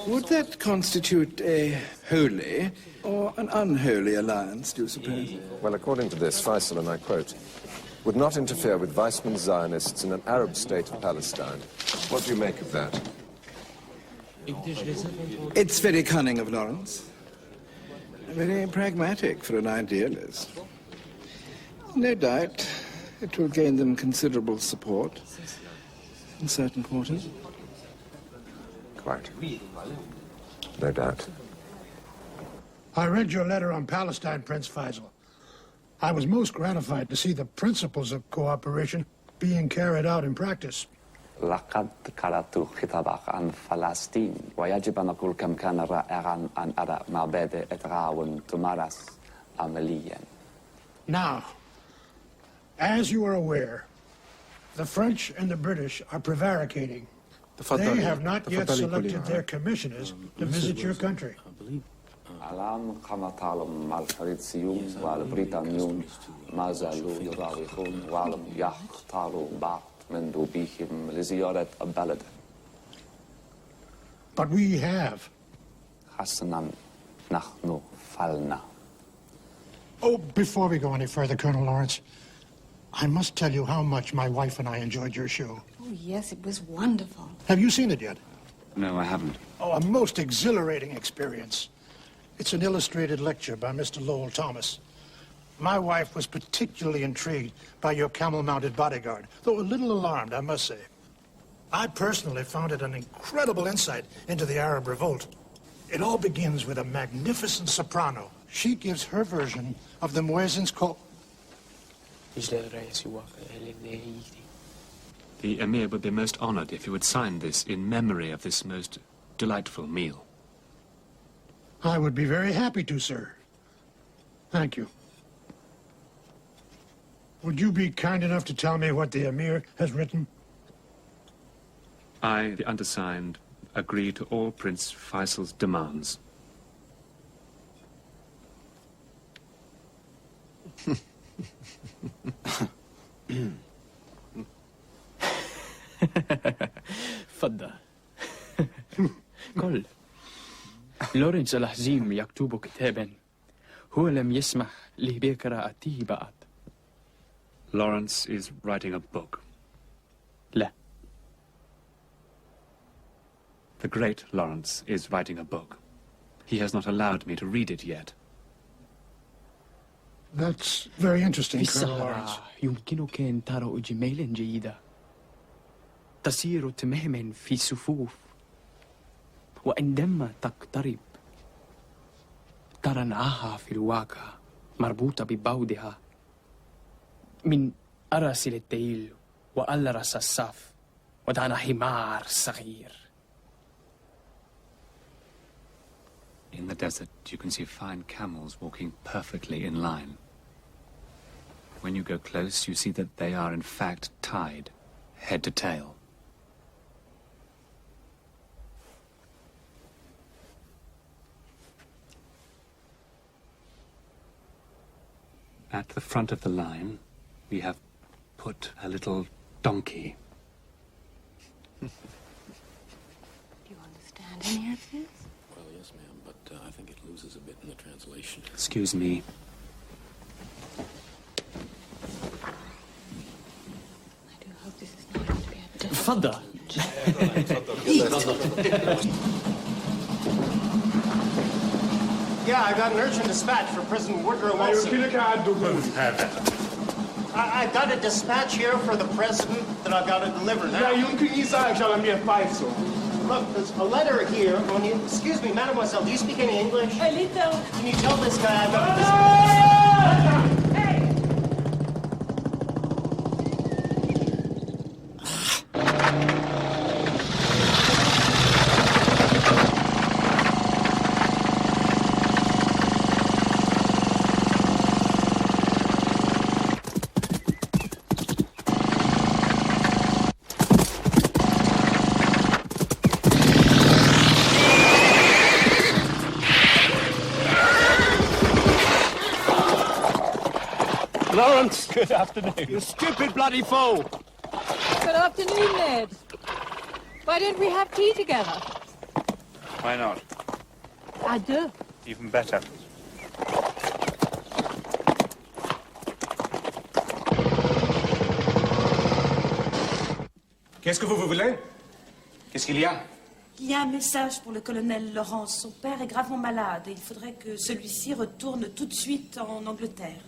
Would that constitute a holy or an unholy alliance, do you suppose? Well, according to this, Faisal, and I quote, would not interfere with Weizmann Zionists in an Arab state of Palestine. What do you make of that? It's very cunning of Lawrence. Very pragmatic for an idealist. No doubt it will gain them considerable support in certain quarters. Quite. No doubt. I read your letter on Palestine, Prince Faisal. I was most gratified to see the principles of cooperation being carried out in practice. لقد قرأت خطابك عن فلسطين ويجب أن أقول كم كان رائعا أن أرى مبادئ إتغاون تمارس عمليا. Now, as you are aware, the French and the British are prevaricating. They have not yet selected their commissioners to visit your country. الآن كما تعلم الفرنسيون والبريطانيون ما زالوا يراوغون ولم يختاروا بعض مندوبيهم لزيارة البلد. But we have. حسنا نحن فعلنا. Oh, before we go any further, Colonel Lawrence, I must tell you how much my wife and I enjoyed your show. Oh, yes, it was wonderful. Have you seen it yet? No, I haven't. Oh, a most exhilarating experience. It's an illustrated lecture by Mr. Lowell Thomas. My wife was particularly intrigued by your camel-mounted bodyguard, though a little alarmed, I must say. I personally found it an incredible insight into the Arab revolt. It all begins with a magnificent soprano. She gives her version of the Muezzin's call. The Emir would be most honored if you would sign this in memory of this most delightful meal. I would be very happy to, sir. Thank you. Would you be kind enough to tell me what the Emir has written? I, the undersigned, agree to all Prince Faisal's demands. تفضل. قل لورنس الحزيم يكتب كتابا هو لم يسمح لي بقراءته بعد. Lawrence is writing a book. لا. The great Lawrence is writing a book. He has not allowed me to read it yet. That's very interesting, في Colonel Lawrence. السهرة يمكنك أن ترى جميلا جيدا تصير تماما في صفوف وعندما تقترب ترى نعاها في الواقع مربوطة ببعضها من أرسل التيل وألرس الصف ودعنا حمار صغير. In the desert, you can see fine camels walking perfectly in line. When you go close, you see that they are in fact tied, head to tail. At the front of the line, we have put a little donkey. Do you understand any of this? Well, yes, ma'am, but I think it loses a bit in the translation. Excuse me. I do hope this is not going to be a تفضل. Yeah, I got an urgent dispatch for President Woodrow Wilson. I got a dispatch here for the president that I've got to deliver now. Look, there's a letter here on the... Excuse me, mademoiselle, do you speak any English? A little. Can you tell this guy I've got a dispatch? Lawrence! Good afternoon. You stupid bloody fool! Good afternoon, Ned. Why don't we have tea together? Why not? I do. Even better. Qu'est-ce que vous voulez? Qu'est-ce qu'il y a? Il y a un message pour le colonel Lawrence. Son père est gravement malade et il faudrait que celui-ci retourne tout de suite en Angleterre.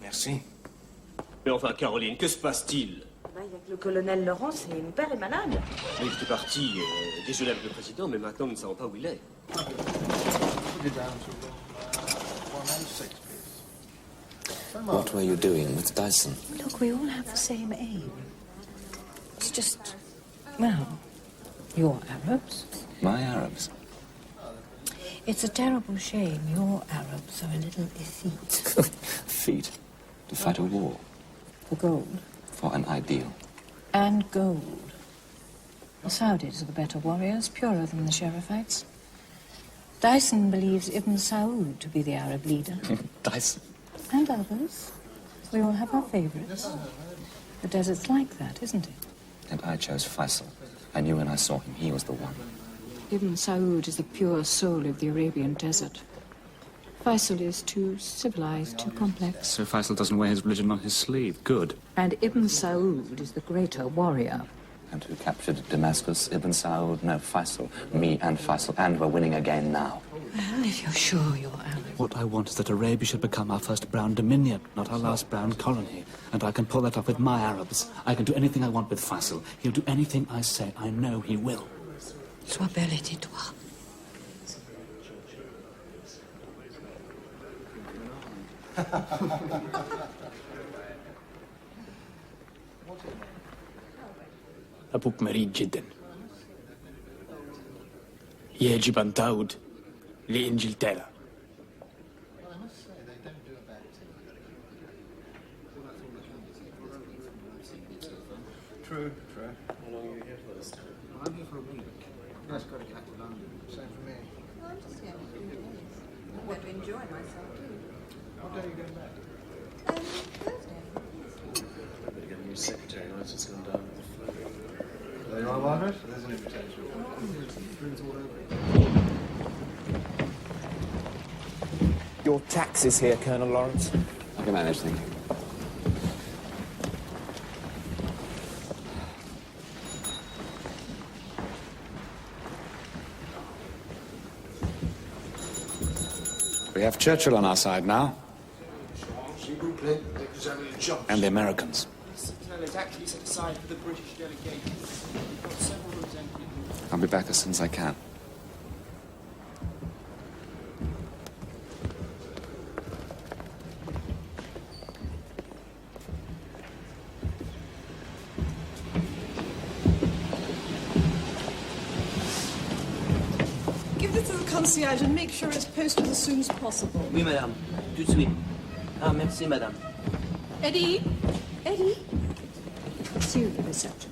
Merci. Mais enfin, Caroline, que se passe-t-il? Il y a que le colonel Lawrence et mon père est malade. Il était parti déjeuner avec le président, mais maintenant nous ne savons pas où il est. What were you doing with Dyson? Look, we all have the same aim. It's just, well, you're Arabs. My Arabs? It's a terrible shame your Arabs are a little effete. Feet. To fight a war. For gold. For an ideal. And gold. The Saudis are the better warriors, purer than the Sherifites. Dyson believes Ibn Saud to be the Arab leader. Dyson? And others. We all have our favourites. The desert's like that, isn't it? And I chose Faisal. I knew when I saw him he was the one. Ibn Saud is the pure soul of the Arabian desert. Faisal is too civilized, too complex. So Faisal doesn't wear his religion on his sleeve. Good. And Ibn Saud is the greater warrior. And who captured Damascus? Ibn Saud? No, Faisal. Me and Faisal. And we're winning again now. Well, if you're sure you're Arab. What I want is that Arabia should become our first brown dominion, not our last brown colony. And I can pull that off with my Arabs. I can do anything I want with Faisal. He'll do anything I say. I know he will. Sois belle et tais-toi. أبوك مريض جدا. يجب أن تعود لإنجلترا. True. How long are you here for this time? I'm here for a week. You guys got to get back to London. Same for me. I'm just here for 2 days. I'm going to enjoy myself too. What day are you going back? Thursday. Better get a new secretary. Now it's just gone down with the flu. There you are, Margaret. There's an invitation. Your tax is here, Colonel Lawrence. I can manage, thank you. We have Churchill on our side now. And the Americans. Sentinel is actually set aside for the British delegation. We've got several rooms empty. I'll be back as soon as I can. Give this to the concierge and make sure it's posted as soon as possible. Oui, madame. Tout de suite. Ah, merci, madame. Eddie? Eddie? See you at the reception.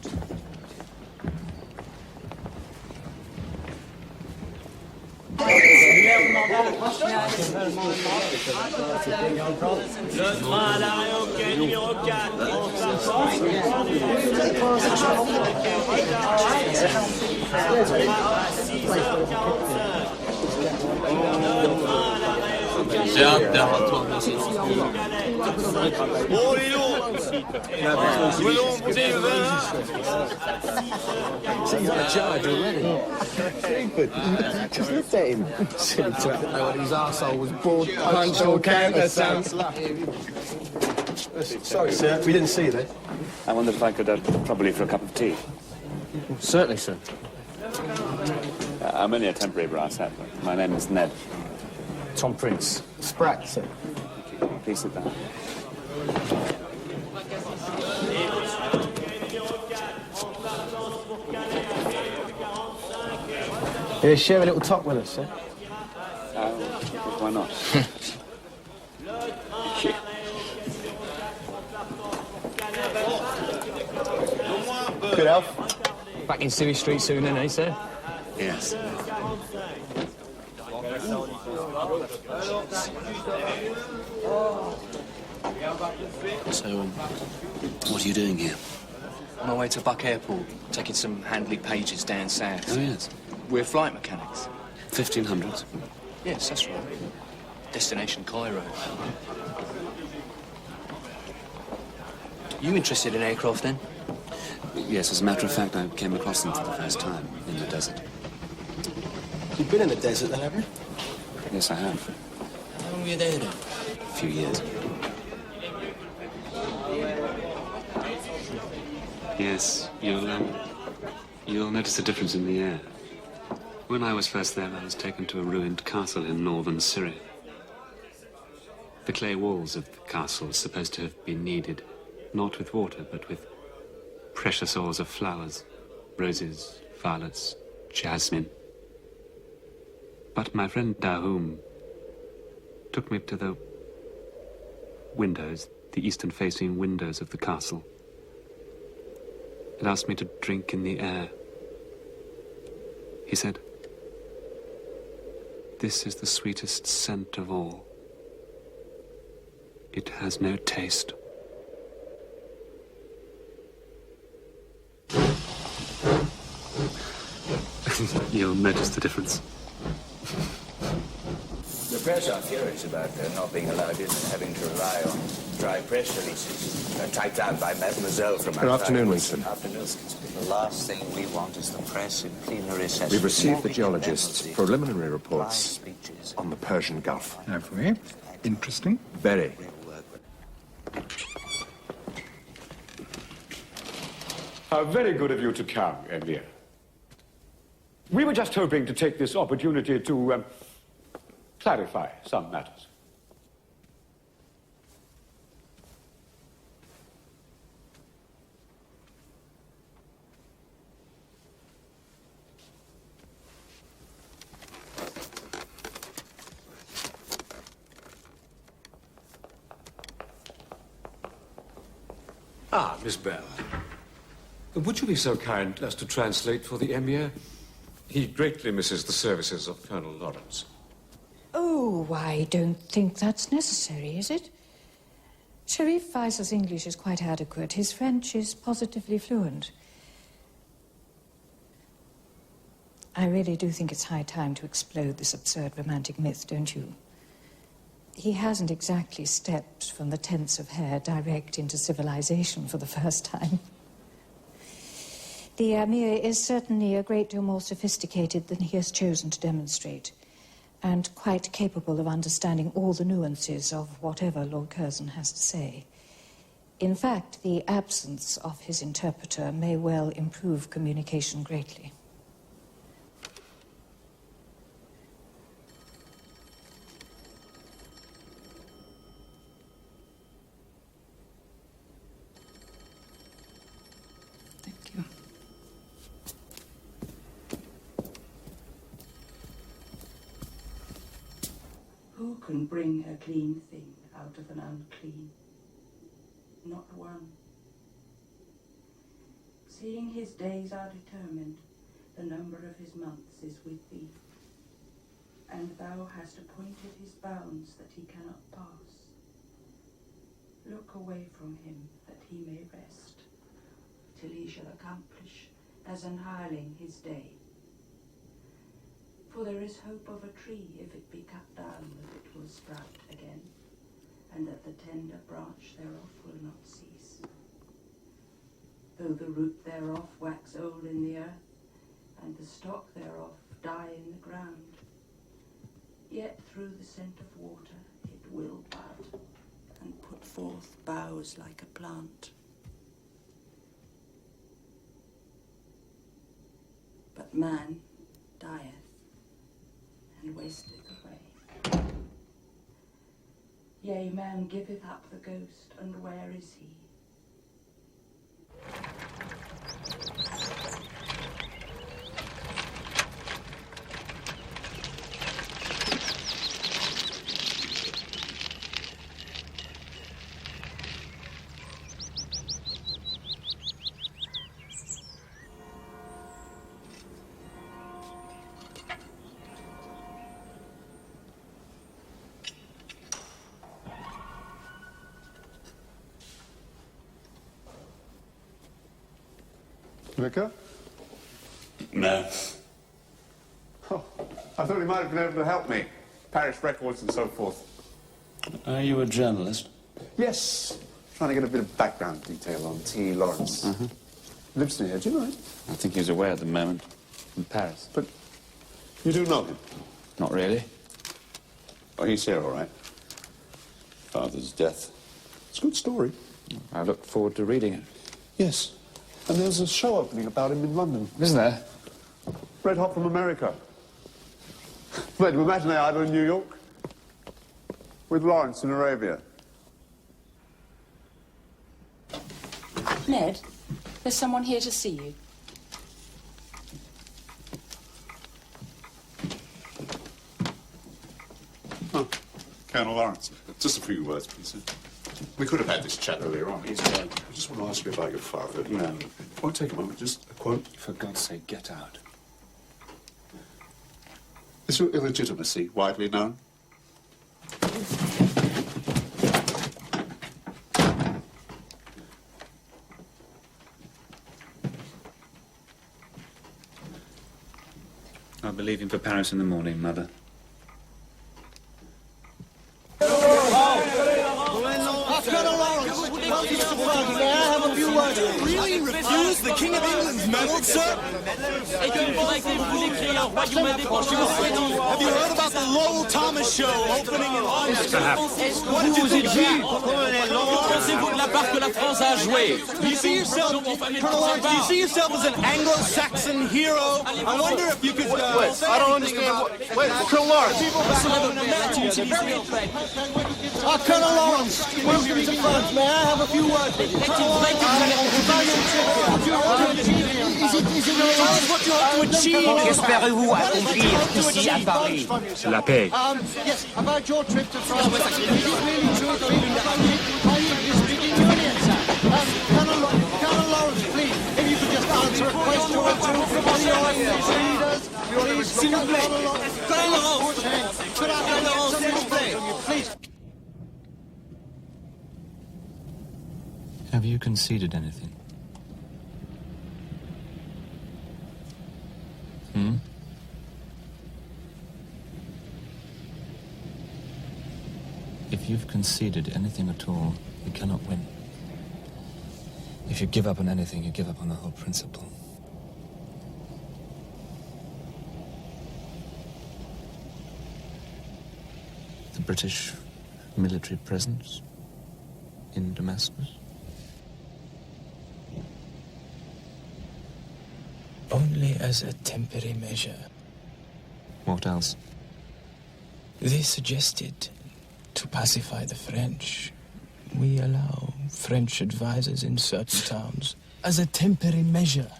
Le train à l'arrêt au quai numéro 4. J'ai hâte d'avoir Oh, les lourds! He's on a charge already. Stupid. Just looked at him. Silly twat. His arsehole was bored. Punch or counter, sounds Sorry, sir. We didn't see you there. I wondered if I could trouble you for a cup of tea. Certainly, sir. I'm only a temporary brass hat. My name is Ned. Tom Prince. Spratt, sir. Please sit down. Yeah, share a little talk with us, sir. Why not? Good, Alf. Back in Civvy Street soon, then, eh, sir? Yes. So, what are you doing here? On my way to Buck Airport, taking some Handley pages down south. Oh, yes. We're flight mechanics. 1500s. Yes, that's right. Destination Cairo. You interested in aircraft then? Yes, as a matter of fact, I came across them for the first time in the desert. You've been in the desert then, have you? Yes, I have. How long were you there then? A few years. Yes, you'll notice a difference in the air. When I was first there, I was taken to a ruined castle in northern Syria. The clay walls of the castle are supposed to have been kneaded, not with water, but with precious ores of flowers, roses, violets, jasmine. But my friend Dahum took me to the windows, the eastern-facing windows of the castle, and asked me to drink in the air. He said, "This is the sweetest scent of all. It has no taste." You'll notice the difference. The press are furious about not being allowed in and having to rely on dry press releases typed out by Mademoiselle from Good afternoon, Winston. Afternoon. The last thing we want is the press in plenary session. We've received the geologist's preliminary reports on the Persian Gulf. Have we? Interesting. Very. How very good of you to come, Emir. We were just hoping to take this opportunity to clarify some matters. Ah, Miss Bell. Would you be so kind as to translate for the Emir? He greatly misses the services of Colonel Lawrence. Oh, I don't think that's necessary, is it? Sharif Faisal's English is quite adequate. His French is positively fluent. I really do think it's high time to explode this absurd romantic myth, don't you? He hasn't exactly stepped from the tents of hair direct into civilization for the first time. The Emir is certainly a great deal more sophisticated than he has chosen to demonstrate, and quite capable of understanding all the nuances of whatever Lord Curzon has to say. In fact, the absence of his interpreter may well improve communication greatly. Who can bring a clean thing out of an unclean? Not one. Seeing his days are determined, the number of his months is with thee. And thou hast appointed his bounds that he cannot pass. Look away from him that he may rest, till he shall accomplish as an hireling his day. For there is hope of a tree, if it be cut down, that it will sprout again, and that the tender branch thereof will not cease. Though the root thereof wax old in the earth, and the stock thereof die in the ground, yet through the scent of water it will bud, and put forth boughs like a plant. But man dieth, and wasteth away. Yea, man giveth up the ghost, and where is he? Liquor? No. Oh, I thought you might have been able to help me. Parish records and so forth. Are you a journalist? Yes. Trying to get a bit of background detail on T. Lawrence. Lives near here, do you know him? I think he's away at the moment. In Paris. But you do know him? Not really. Oh, he's here, all right. Father's death. It's a good story. I look forward to reading it. Yes. And there's a show opening about him in London. Isn't there? Red Hot from America. Wait, imagine they either in New York with Lawrence in Arabia. Ned, There's someone here to see you. Oh, Colonel Lawrence. Just a few words, please, sir. We could have had this chat earlier on. I just want to ask you about your father. No, it won't take a moment. Just a quote. For God's sake, get out. Is your illegitimacy widely known? I'll be leaving for Paris in the morning, Mother. Really refuse the King of England's medal, sir? Have you heard about the Lowell Thomas show opening in August? What did you think of that? Do you see yourself, Colonel Lawrence, do you see yourself as an Anglo-Saxon hero? I wonder if you could... Wait, I don't understand. Wait, Colonel Lawrence. Colonel Lawrence, welcome to France. May I have a few words with you? Tell us what you have to achieve. Qu'espérez-vous accomplir ici à Paris? La paix. Yes, about your trip to France. Is it really true that you speak in Union, sir? Colonel Lawrence, please, if you could just answer a question or two from one of your leaders. S'il vous plaît. Colonel Lawrence. Could I have some respect from you, please? Have you conceded anything? If you've conceded anything at all, you cannot win. If you give up on anything, you give up on the whole principle. The British military presence in Damascus? Only as a temporary measure. What else? They suggested to pacify the French. We allow French advisors in certain towns as a temporary measure.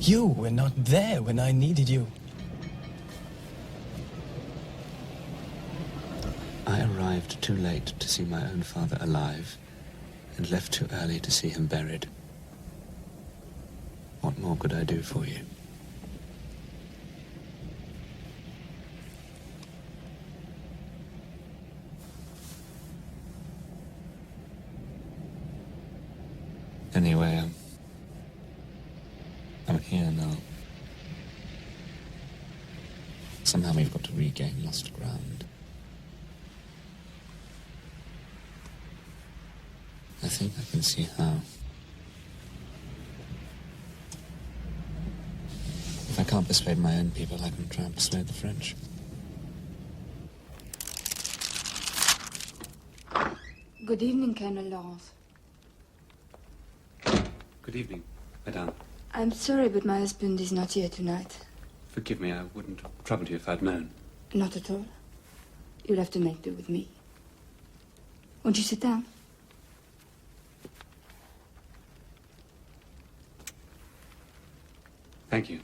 You were not there when I needed you. I arrived too late to see my own father alive, and left too early to see him buried. What more could I do for you? Anyway, I'm here now. Somehow we've got to regain lost ground. I think I can see how. If I can't persuade my own people, I can try and persuade the French. Good evening, Colonel Lawrence. Good evening, Madame. I'm sorry, but my husband is not here tonight. Forgive me, I wouldn't have troubled you if I'd known. Not at all. You'll have to make do with me. Won't you sit down? Thank you.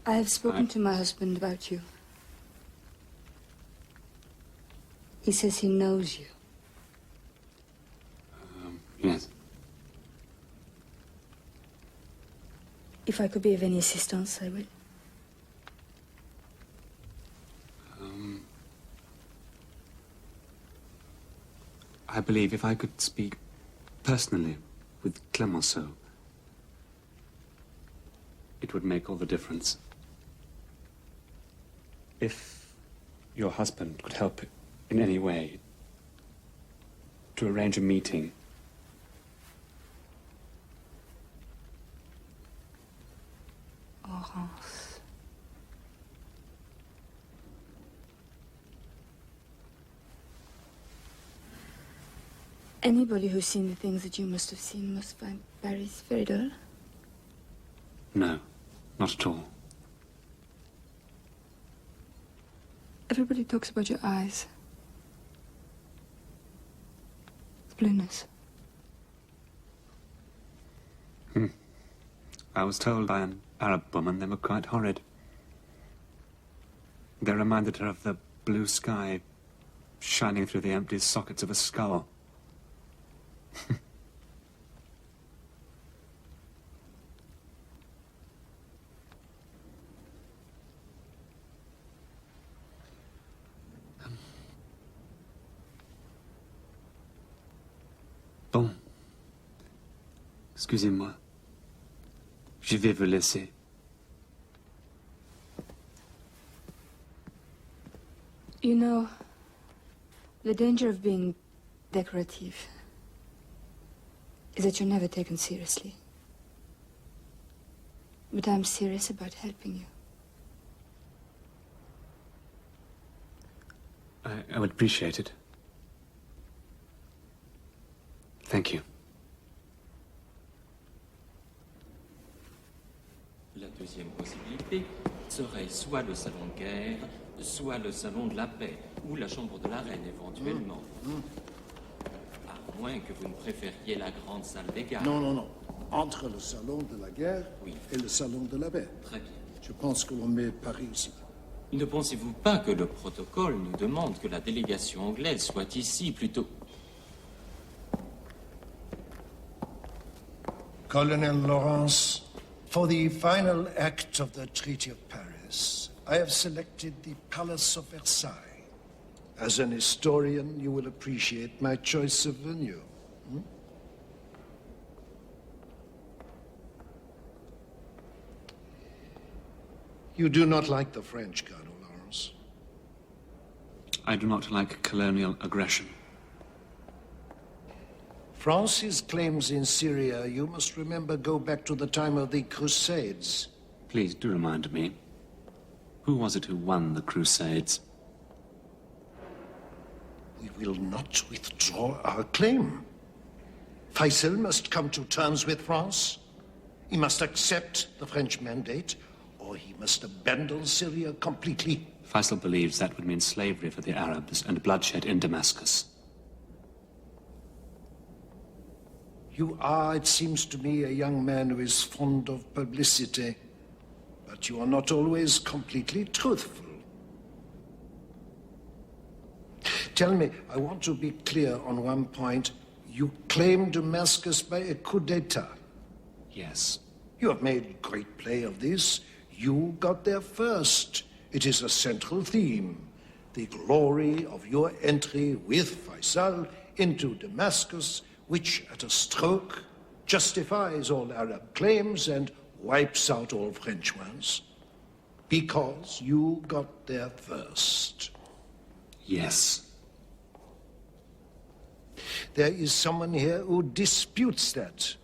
I have spoken to my husband about you. He says he knows you. Yes. If I could be of any assistance, I will. I believe if I could speak personally with Clemenceau, it would make all the difference. If your husband could help in any way to arrange a meeting. Laurence. Anybody who's seen the things that you must have seen must find Paris very dull. No, not at all. Everybody talks about your eyes. The blueness. I was told by an Arab woman they were quite horrid. They reminded her of the blue sky shining through the empty sockets of a skull. Bon. Excusez-moi. Je vais vous laisser. You know, the danger of being decorative is that you're never taken seriously. But I'm serious about helping you. I would appreciate it. Thank you. La deuxième possibilité serait soit le salon de guerre, soit le salon de la paix, ou la chambre de la reine éventuellement. À moins que vous ne préfériez la grande salle des gardes. Non, non, non. Entre le salon de la guerre et le salon de la paix. Très bien. Je pense que l'on met Paris ici. Ne pensez-vous pas que le protocole nous demande que la délégation anglaise soit ici plutôt... Colonel Lawrence, for the final act of the Treaty of Paris, I have selected the Palace of Versailles. As an historian, you will appreciate my choice of venue. You do not like the French, Colonel Lawrence. I do not like colonial aggression. France's claims in Syria, you must remember, go back to the time of the Crusades. Please do remind me. Who was it who won the Crusades? We will not withdraw our claim. Faisal must come to terms with France. He must accept the French mandate, or he must abandon Syria completely. Faisal believes that would mean slavery for the Arabs and bloodshed in Damascus. You are, it seems to me, a young man who is fond of publicity, but you are not always completely truthful. Tell me, I want to be clear on one point. You claim Damascus by a coup d'etat. Yes. You have made great play of this. You got there first. It is a central theme. The glory of your entry with Faisal into Damascus, which at a stroke justifies all Arab claims and wipes out all French ones. Because you got there first. Yes. There is someone here who disputes that.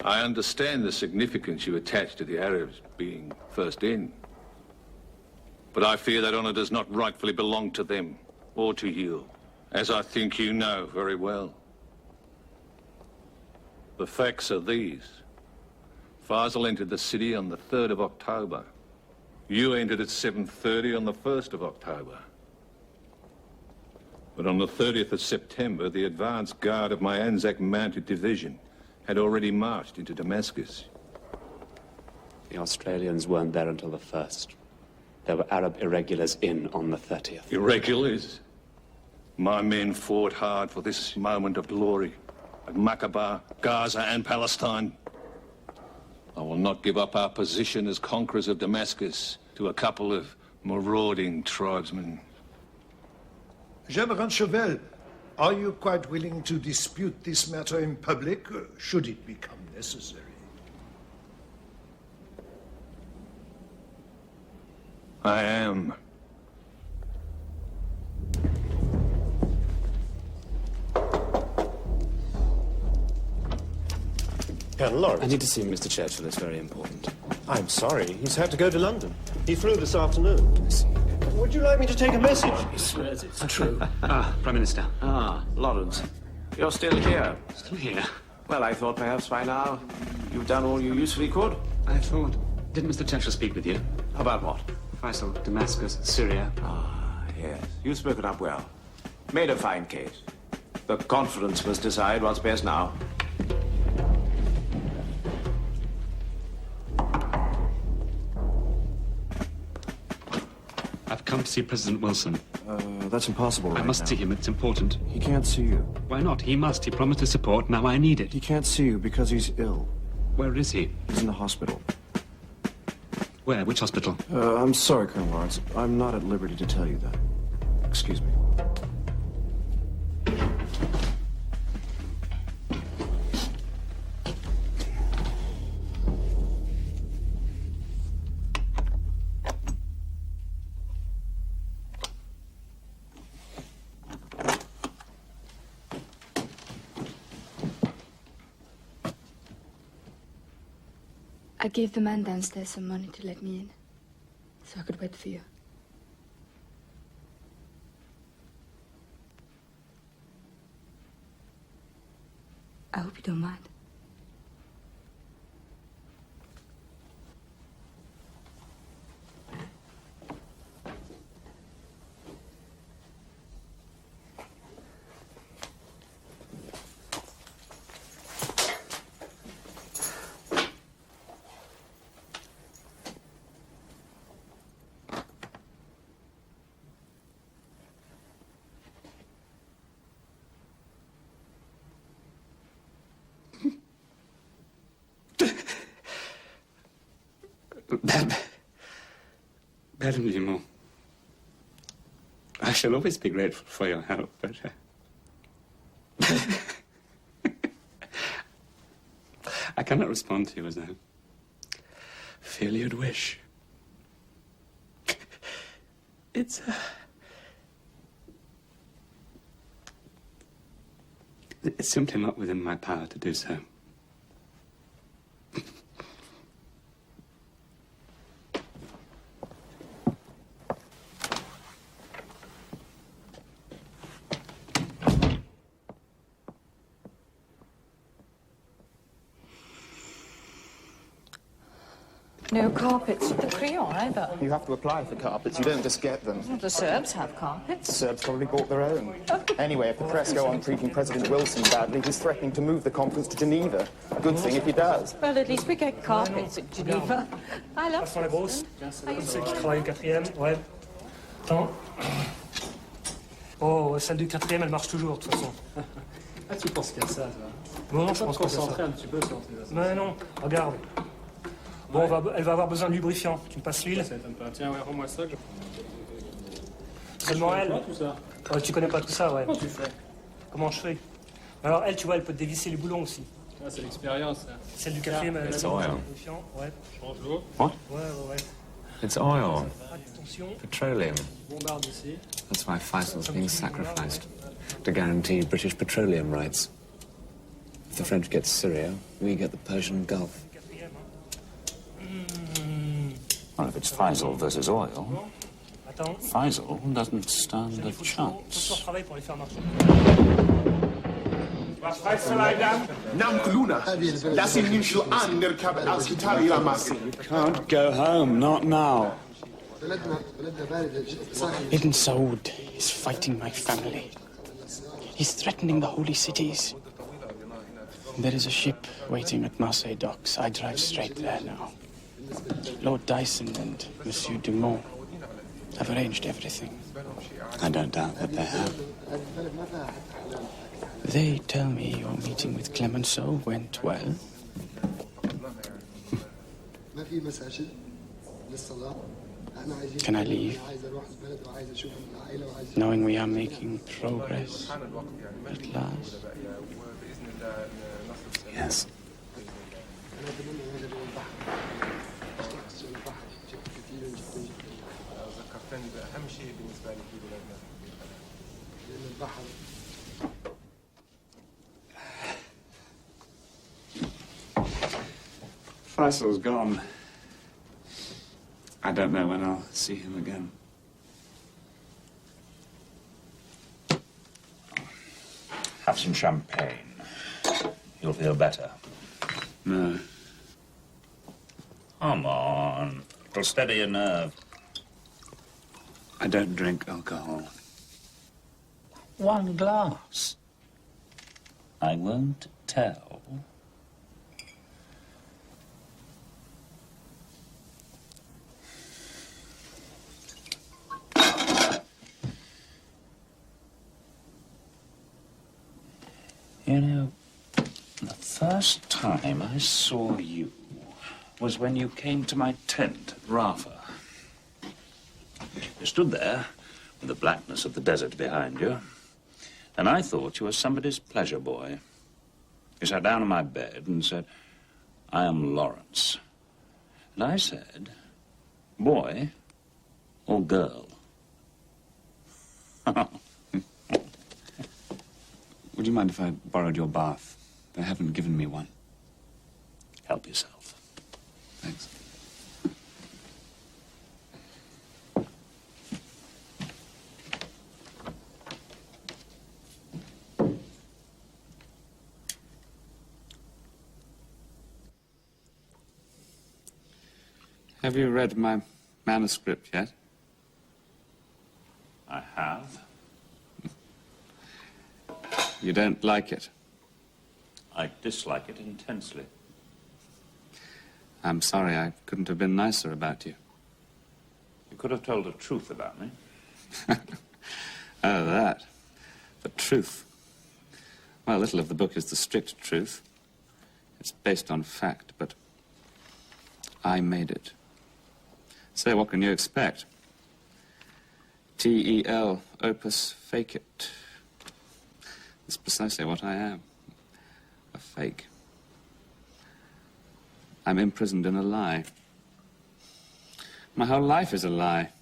I understand the significance you attach to the Arabs being first in. But I fear that honor does not rightfully belong to them or to you, as I think you know very well. The facts are these. Faisal entered the city on the 3rd of October. You entered at 7:30 on the 1st of October. But on the 30th of September, the advance guard of my Anzac Mounted Division had already marched into Damascus. The Australians weren't there until the 1st. There were Arab irregulars in on the 30th. Irregulars? My men fought hard for this moment of glory at Maqaba, Gaza, and Palestine. I will not give up our position as conquerors of Damascus to a couple of marauding tribesmen. General Chauvel, are you quite willing to dispute this matter in public, should it become necessary? I am. Colonel Lawrence. I need to see Mr. Churchill. It's very important. I'm sorry. He's had to go to London. He flew this afternoon. I see. Would you like me to take a message? He swears it's true. Prime Minister. Lawrence. You're still here. Still here? Well, I thought perhaps by now you've done all you usefully could. I thought. Did Mr. Churchill speak with you? About what? Faisal, Damascus, Syria. Yes. You've spoken up well. Made a fine case. The conference must decide what's best now. I've come to see President Wilson. That's impossible right I must now. see him. It's important. He can't see you. Why not? He must. He promised his support. Now I need it. He can't see you because he's ill. Where is he? He's in the hospital. Where? Which hospital? I'm sorry, Colonel Lawrence. I'm not at liberty to tell you that. Excuse me. I gave the man downstairs some money to let me in, so I could wait for you. I hope you don't mind. Madame Dumont, I shall always be grateful for your help, but... I cannot respond to you as I feel you'd wish. It's simply not within my power to do so. No carpets at the Crillon either. You have to apply for carpets. You don't just get them. Well, the Serbs have carpets. The Serbs probably bought their own. Anyway, if the press go on treating President Wilson badly, he's threatening to move the conference to Geneva. Good thing if he does. Well, at least we get carpets at Geneva. I love Passons la grosse. Comme celle qui travaille au 4e, ouais. Attends. Oh, celle du 4e, elle marche toujours, de toute façon. Ah, tu penses qu'il y a ça, toi? Non, je pense pas que ça. Concentrer un petit peu sur tes aspects. Mais non, regarde. Bon, elle va avoir besoin de lubrifiant. Tu me passes l'huile? Ça m'étonne pas. Tiens, ouais, rends-moi ça. Seulement elle. Tout ça. Ouais, tu connais pas tout ça, ouais. Comment tu fais? Comment je fais? Alors elle, tu vois, elle peut te dévisser les boulons aussi. Ah, c'est l'expérience, ça. Celle du 4e, elle It's a oil. lubrifiant. Ouais. Change l'eau. What? Ouais. It's oil. Attention. Petroleum. Bombarde ici. That's why Faisal's being sacrificed, to guarantee British petroleum rights. If the French get Syria, we get the Persian Gulf. Well, if it's Faisal versus oil, Attends. Faisal doesn't stand a Faut chance. faire travail pour les faire marcher. Can't go home, not now. Ibn Saud is fighting my family. He's threatening the holy cities. There is a ship waiting at Marseille docks. I drive straight there now. Lord Dyson and Monsieur Dumont have arranged everything. I don't doubt that they have. They tell me your meeting with Clemenceau went well. Can I leave? Knowing we are making progress at last? Yes. Preisel's gone. I don't know when I'll see him again. Have some champagne. You'll feel better. No. Come on. It'll steady your nerve. I don't drink alcohol. One glass. I won't tell. You know, the first time I saw you was when you came to my tent at Rafa. You stood there with the blackness of the desert behind you, and I thought you were somebody's pleasure boy. You sat down on my bed and said, "I am Lawrence." And I said, "Boy or girl?" Would you mind if I borrowed your bath? They haven't given me one. Help yourself. Thanks. Have you read my manuscript yet? I have. You don't like it? I dislike it intensely. I'm sorry, I couldn't have been nicer about you. You could have told the truth about me. Oh, that. The truth. Well, little of the book is the strict truth. It's based on fact, but I made it. So what can you expect? TEL, opus fecit. It's precisely what I am. A fake. I'm imprisoned in a lie. My whole life is a lie.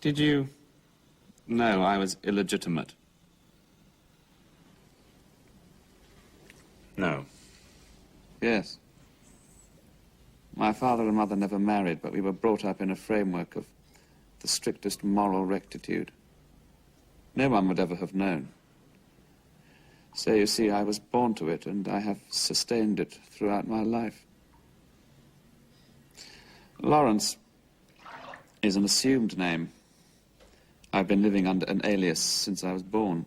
Did you know I was illegitimate? No. Yes. My father and mother never married, but we were brought up in a framework of the strictest moral rectitude. No one would ever have known. So, you see, I was born to it, and I have sustained it throughout my life. Lawrence is an assumed name. I've been living under an alias since I was born.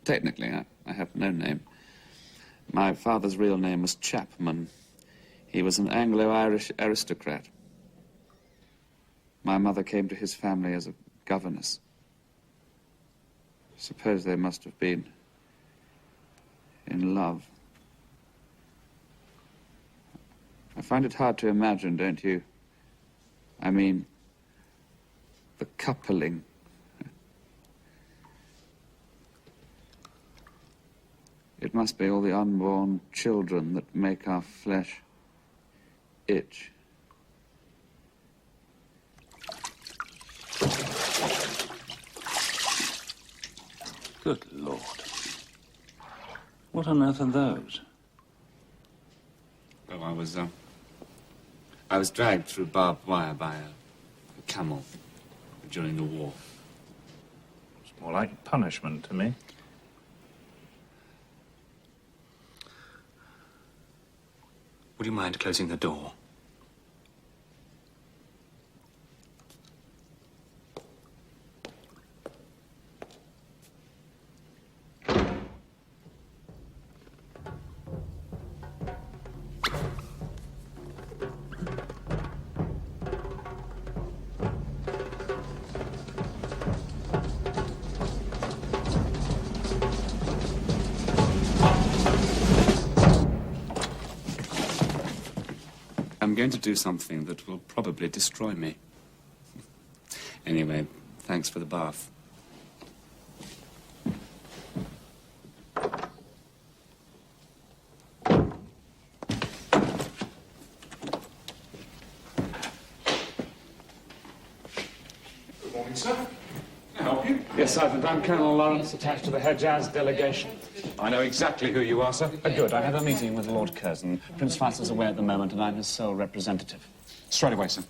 Technically, I have no name. My father's real name was Chapman. He was an Anglo-Irish aristocrat. My mother came to his family as a governess. Suppose they must have been in love. I find it hard to imagine, don't you? I mean, the coupling. It must be all the unborn children that make our flesh itch. Good Lord. What on earth are those? Oh, I was dragged through barbed wire by a camel during the war. It's more like punishment to me. Would you mind closing the door? I'm going to do something that will probably destroy me. Anyway, thanks for the bath. Good morning, sir. Can I help you? Yes, Sergeant. I'm Colonel Lawrence, attached to the Hejaz delegation. I know exactly who you are, sir. Good. I have a meeting with Lord Curzon. Prince Faisal's away at the moment, and I'm his sole representative. Straight away, sir.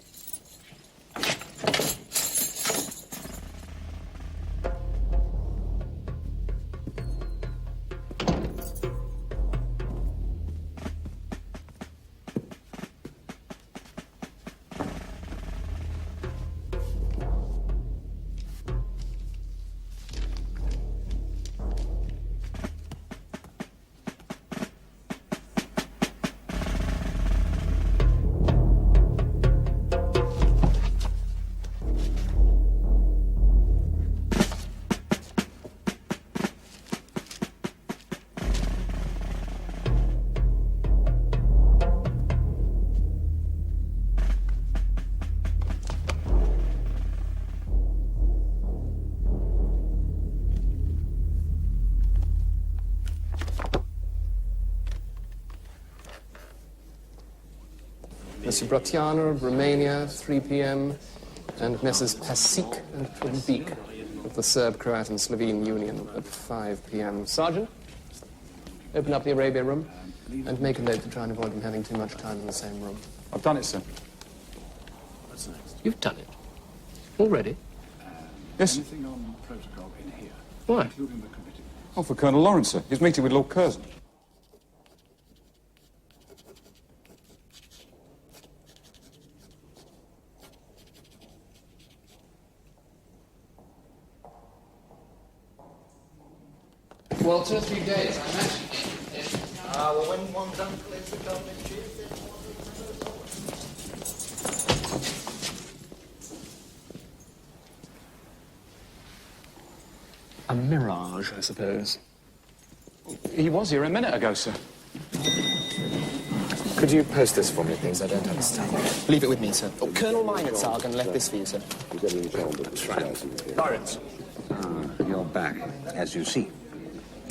Mr. Bratiana of Romania, 3 p.m., and Messrs. Pasic and Trubik of the Serb, Croat and Slovene Union at 5 p.m. Sergeant, open up the Arabia room and make a note to try and avoid them having too much time in the same room. I've done it, sir. What's next? You've done it? Already? Yes. Anything on protocol in here? Why? Including the committee. Oh, for Colonel Lawrence, sir. He's meeting with Lord Curzon. Well, 2 or 3 days, I imagine. Well, when one's uncle is the government chief, then A mirage, I suppose. He was here a minute ago, sir. Could you post this for me, please? I don't understand. Leave it with me, sir. Oh, Colonel Meinertzhagen left this for you, sir. That's right. Lawrence. You're back, as you see,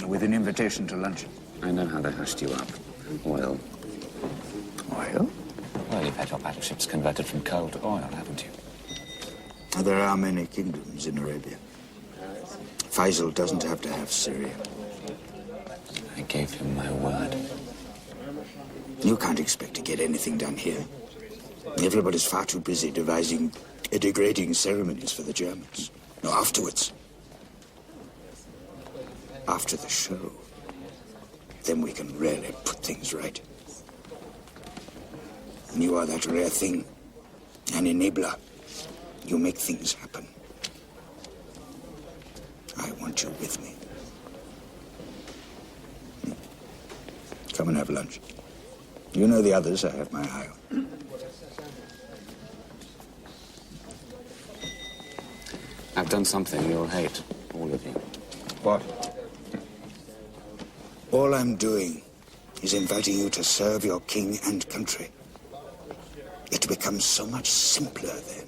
with an invitation to luncheon. I know how they hushed you up. Oil. Oil? Well, you've had your battleships converted from coal to oil, haven't you? There are many kingdoms in Arabia. Faisal doesn't have to have Syria. I gave him my word. You can't expect to get anything done here. Everybody's far too busy devising degrading ceremonies for the Germans. No, afterwards. After the show. Then we can really put things right. And you are that rare thing. An enabler. You make things happen. I want you with me. Come and have lunch. You know the others I have my eye on. I've done something you'll hate, all of you. What? All I'm doing is inviting you to serve your king and country. It becomes so much simpler then.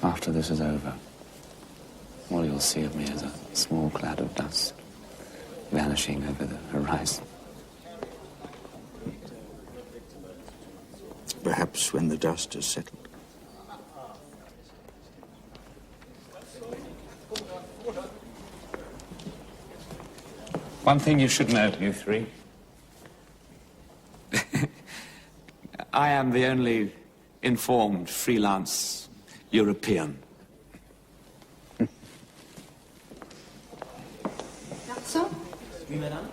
After this is over, all you'll see of me is a small cloud of dust vanishing over the horizon. Perhaps when the dust has settled. One thing you should know, you three. I am the only informed freelance European. Garçon? Oui, madame.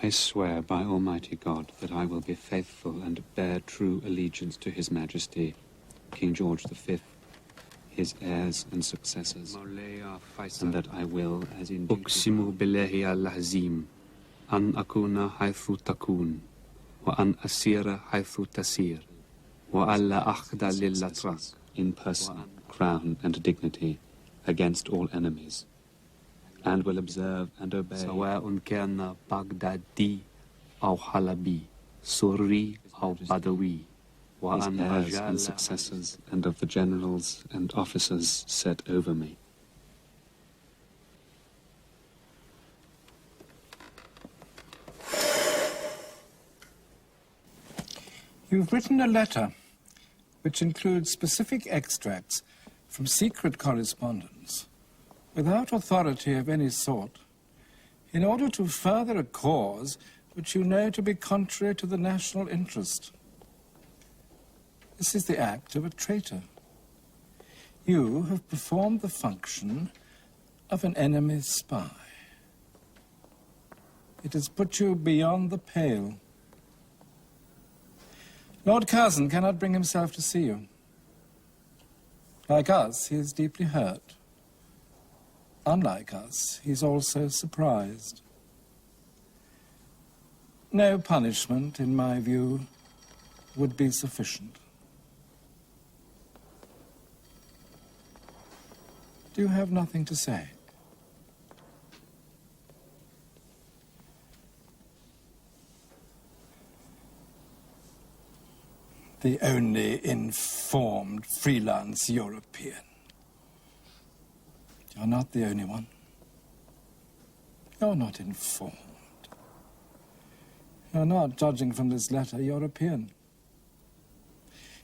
I swear by Almighty God that I will be faithful and bear true allegiance to His Majesty, King George V, his heirs and successors, and that I will, as in أقسم بالله العظيم أن أكون حيث تكون وأن أسير حيث تسير وألا أخضع للأتراك in person, crown and dignity against all enemies, and will observe and obey سواء كان بغدادي أو حلبي سوري أو بدوي his heirs and successors and of the generals and officers set over me, You've written a letter which includes specific extracts from secret correspondence without authority of any sort in order to further a cause which you know to be contrary to the national interest. This is the act of a traitor. You have performed the function of an enemy's spy. It has put you beyond the pale. Lord Curzon cannot bring himself to see you. Like us, he is deeply hurt. Unlike us, he's also surprised. No punishment, in my view, would be sufficient. Do you have nothing to say? The only informed freelance European. You're not the only one. You're not informed. You're not, judging from this letter, European.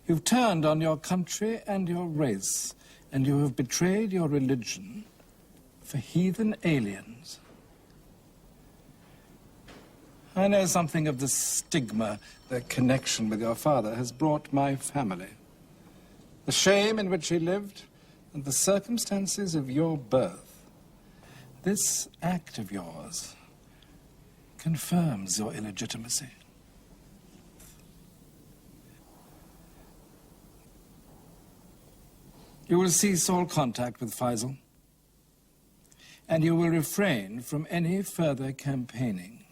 You've turned on your country and your race, and you have betrayed your religion for heathen aliens. I know something of the stigma that connection with your father has brought my family. The shame in which he lived and the circumstances of your birth. This act of yours confirms your illegitimacy. You will cease all contact with Faisal, and you will refrain from any further campaigning.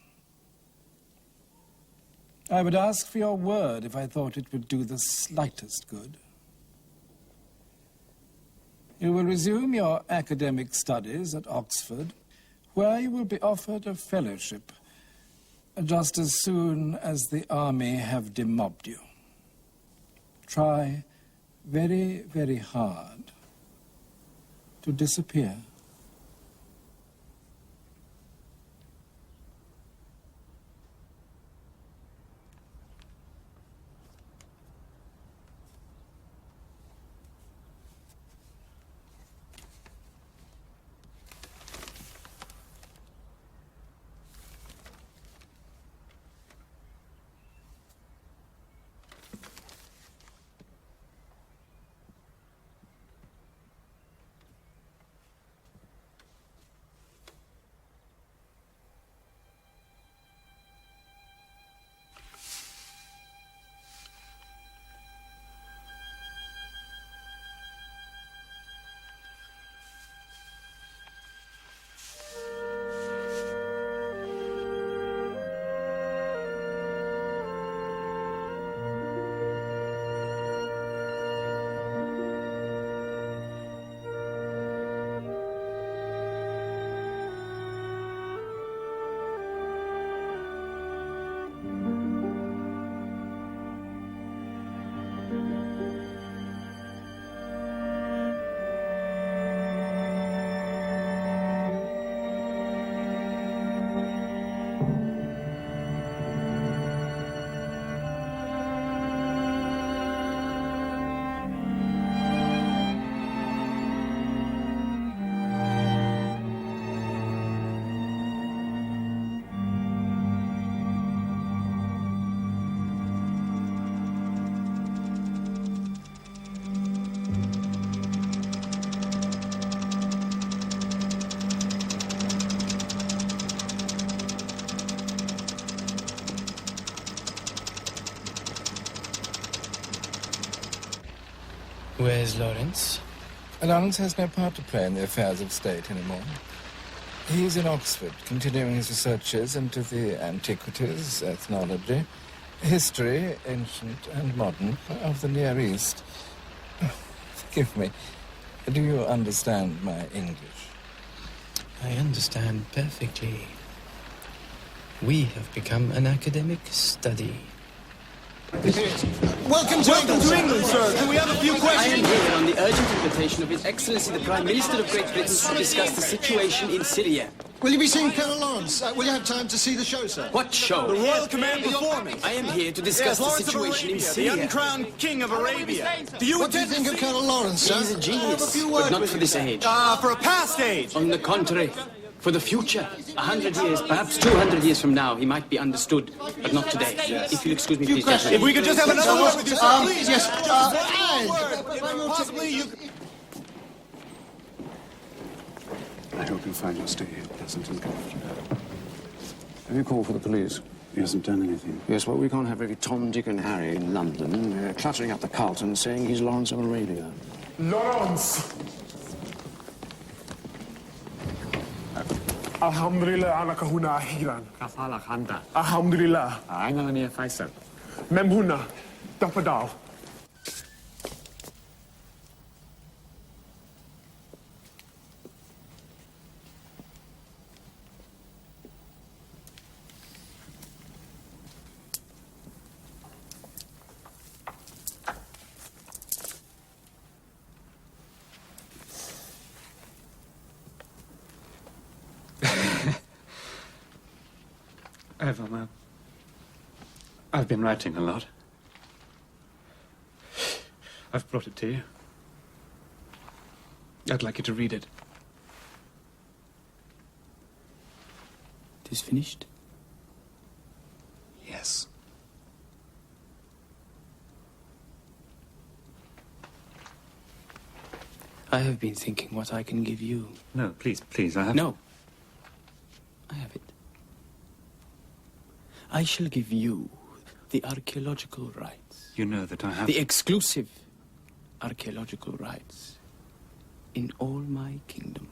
I would ask for your word if I thought it would do the slightest good. You will resume your academic studies at Oxford, where you will be offered a fellowship just as soon as the army have demobbed you. Try very, very hard to disappear. Where's Lawrence? Lawrence has no part to play in the affairs of state anymore. He's in Oxford, continuing his researches into the antiquities, ethnology, history, ancient and modern, of the Near East. Forgive me, do you understand my English? I understand perfectly. We have become an academic study. Welcome to England, sir. Can we have a few questions? I am here on the urgent invitation of His Excellency the Prime Minister of Great Britain to discuss the situation in Syria. Will you be seeing Colonel Lawrence? Will you have time to see the show, sir? What show? The Royal Command Performance. I am here to discuss the situation in Syria. The uncrowned King of Arabia. What do you think of Colonel Lawrence, sir? He's a I have a genius, few but words not with for you, this sir. age. For a past age. On the contrary, for the future. 100 years, perhaps 200 years from now, he might be understood, but not today. If you'll excuse me, please, gentlemen. If we could just have another word with you, sir, please. Yes. Possibly you. I hope you'll find your stay here pleasant and comfortable. Have you called for the police? He hasn't done anything. Yes, well, we can't have every Tom, Dick and Harry in London cluttering up the Carlton saying he's Lawrence of Arabia. Lawrence! الحمد لله أنك هنا أخيرا. كفالك أنت. الحمد لله. أنا لم فيصل. من هنا تفضل. I've been writing a lot. I've brought it to you. I'd like you to read it. It is finished? Yes. I have been thinking what I can give you. No, please, I have... No. I have it. I shall give you the archaeological rights. You know that I have... The exclusive archaeological rights in all my kingdom.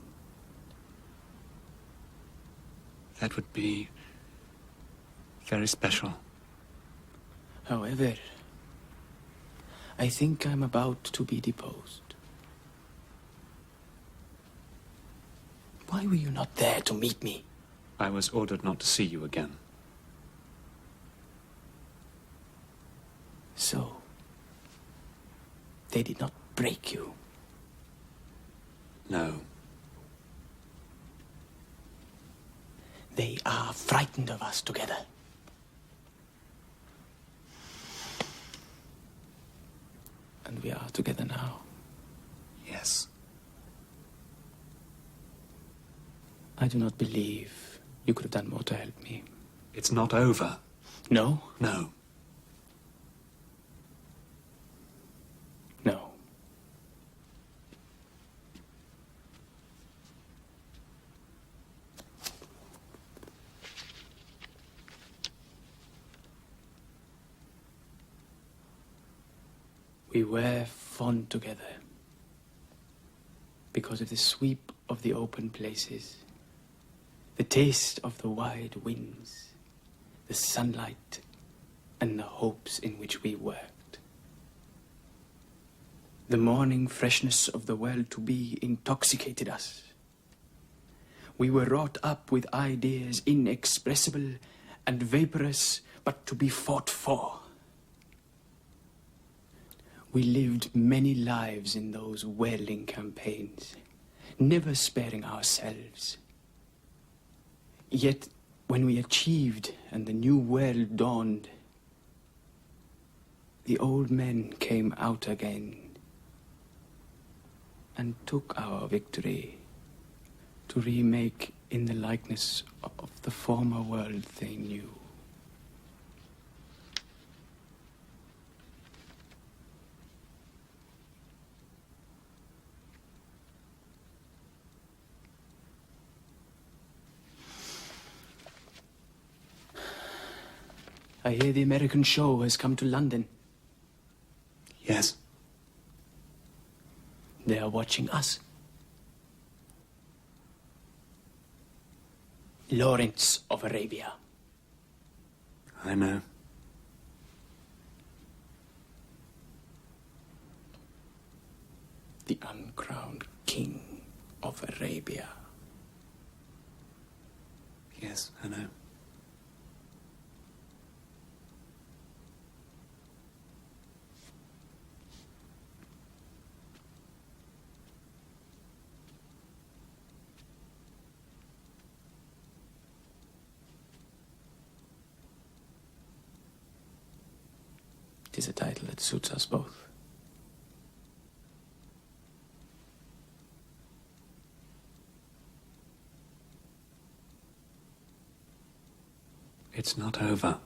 That would be very special. However, I think I'm about to be deposed. Why were you not there to meet me? I was ordered not to see you again. So, they did not break you? No. They are frightened of us together. And we are together now. Yes. I do not believe you could have done more to help me. It's not over. No? No. No. We were fond together because of the sweep of the open places, the taste of the wide winds, the sunlight, and the hopes in which we worked. The morning freshness of the world to be intoxicated us. We were wrought up with ideas inexpressible and vaporous, but to be fought for. We lived many lives in those whirling campaigns, never sparing ourselves. Yet, when we achieved and the new world dawned, the old men came out again and took our victory to remake in the likeness of the former world they knew. I hear the American show has come to London. Yes. They are watching us. Lawrence of Arabia. I know. The uncrowned king of Arabia. Yes, I know. It is a title that suits us both. It's not over.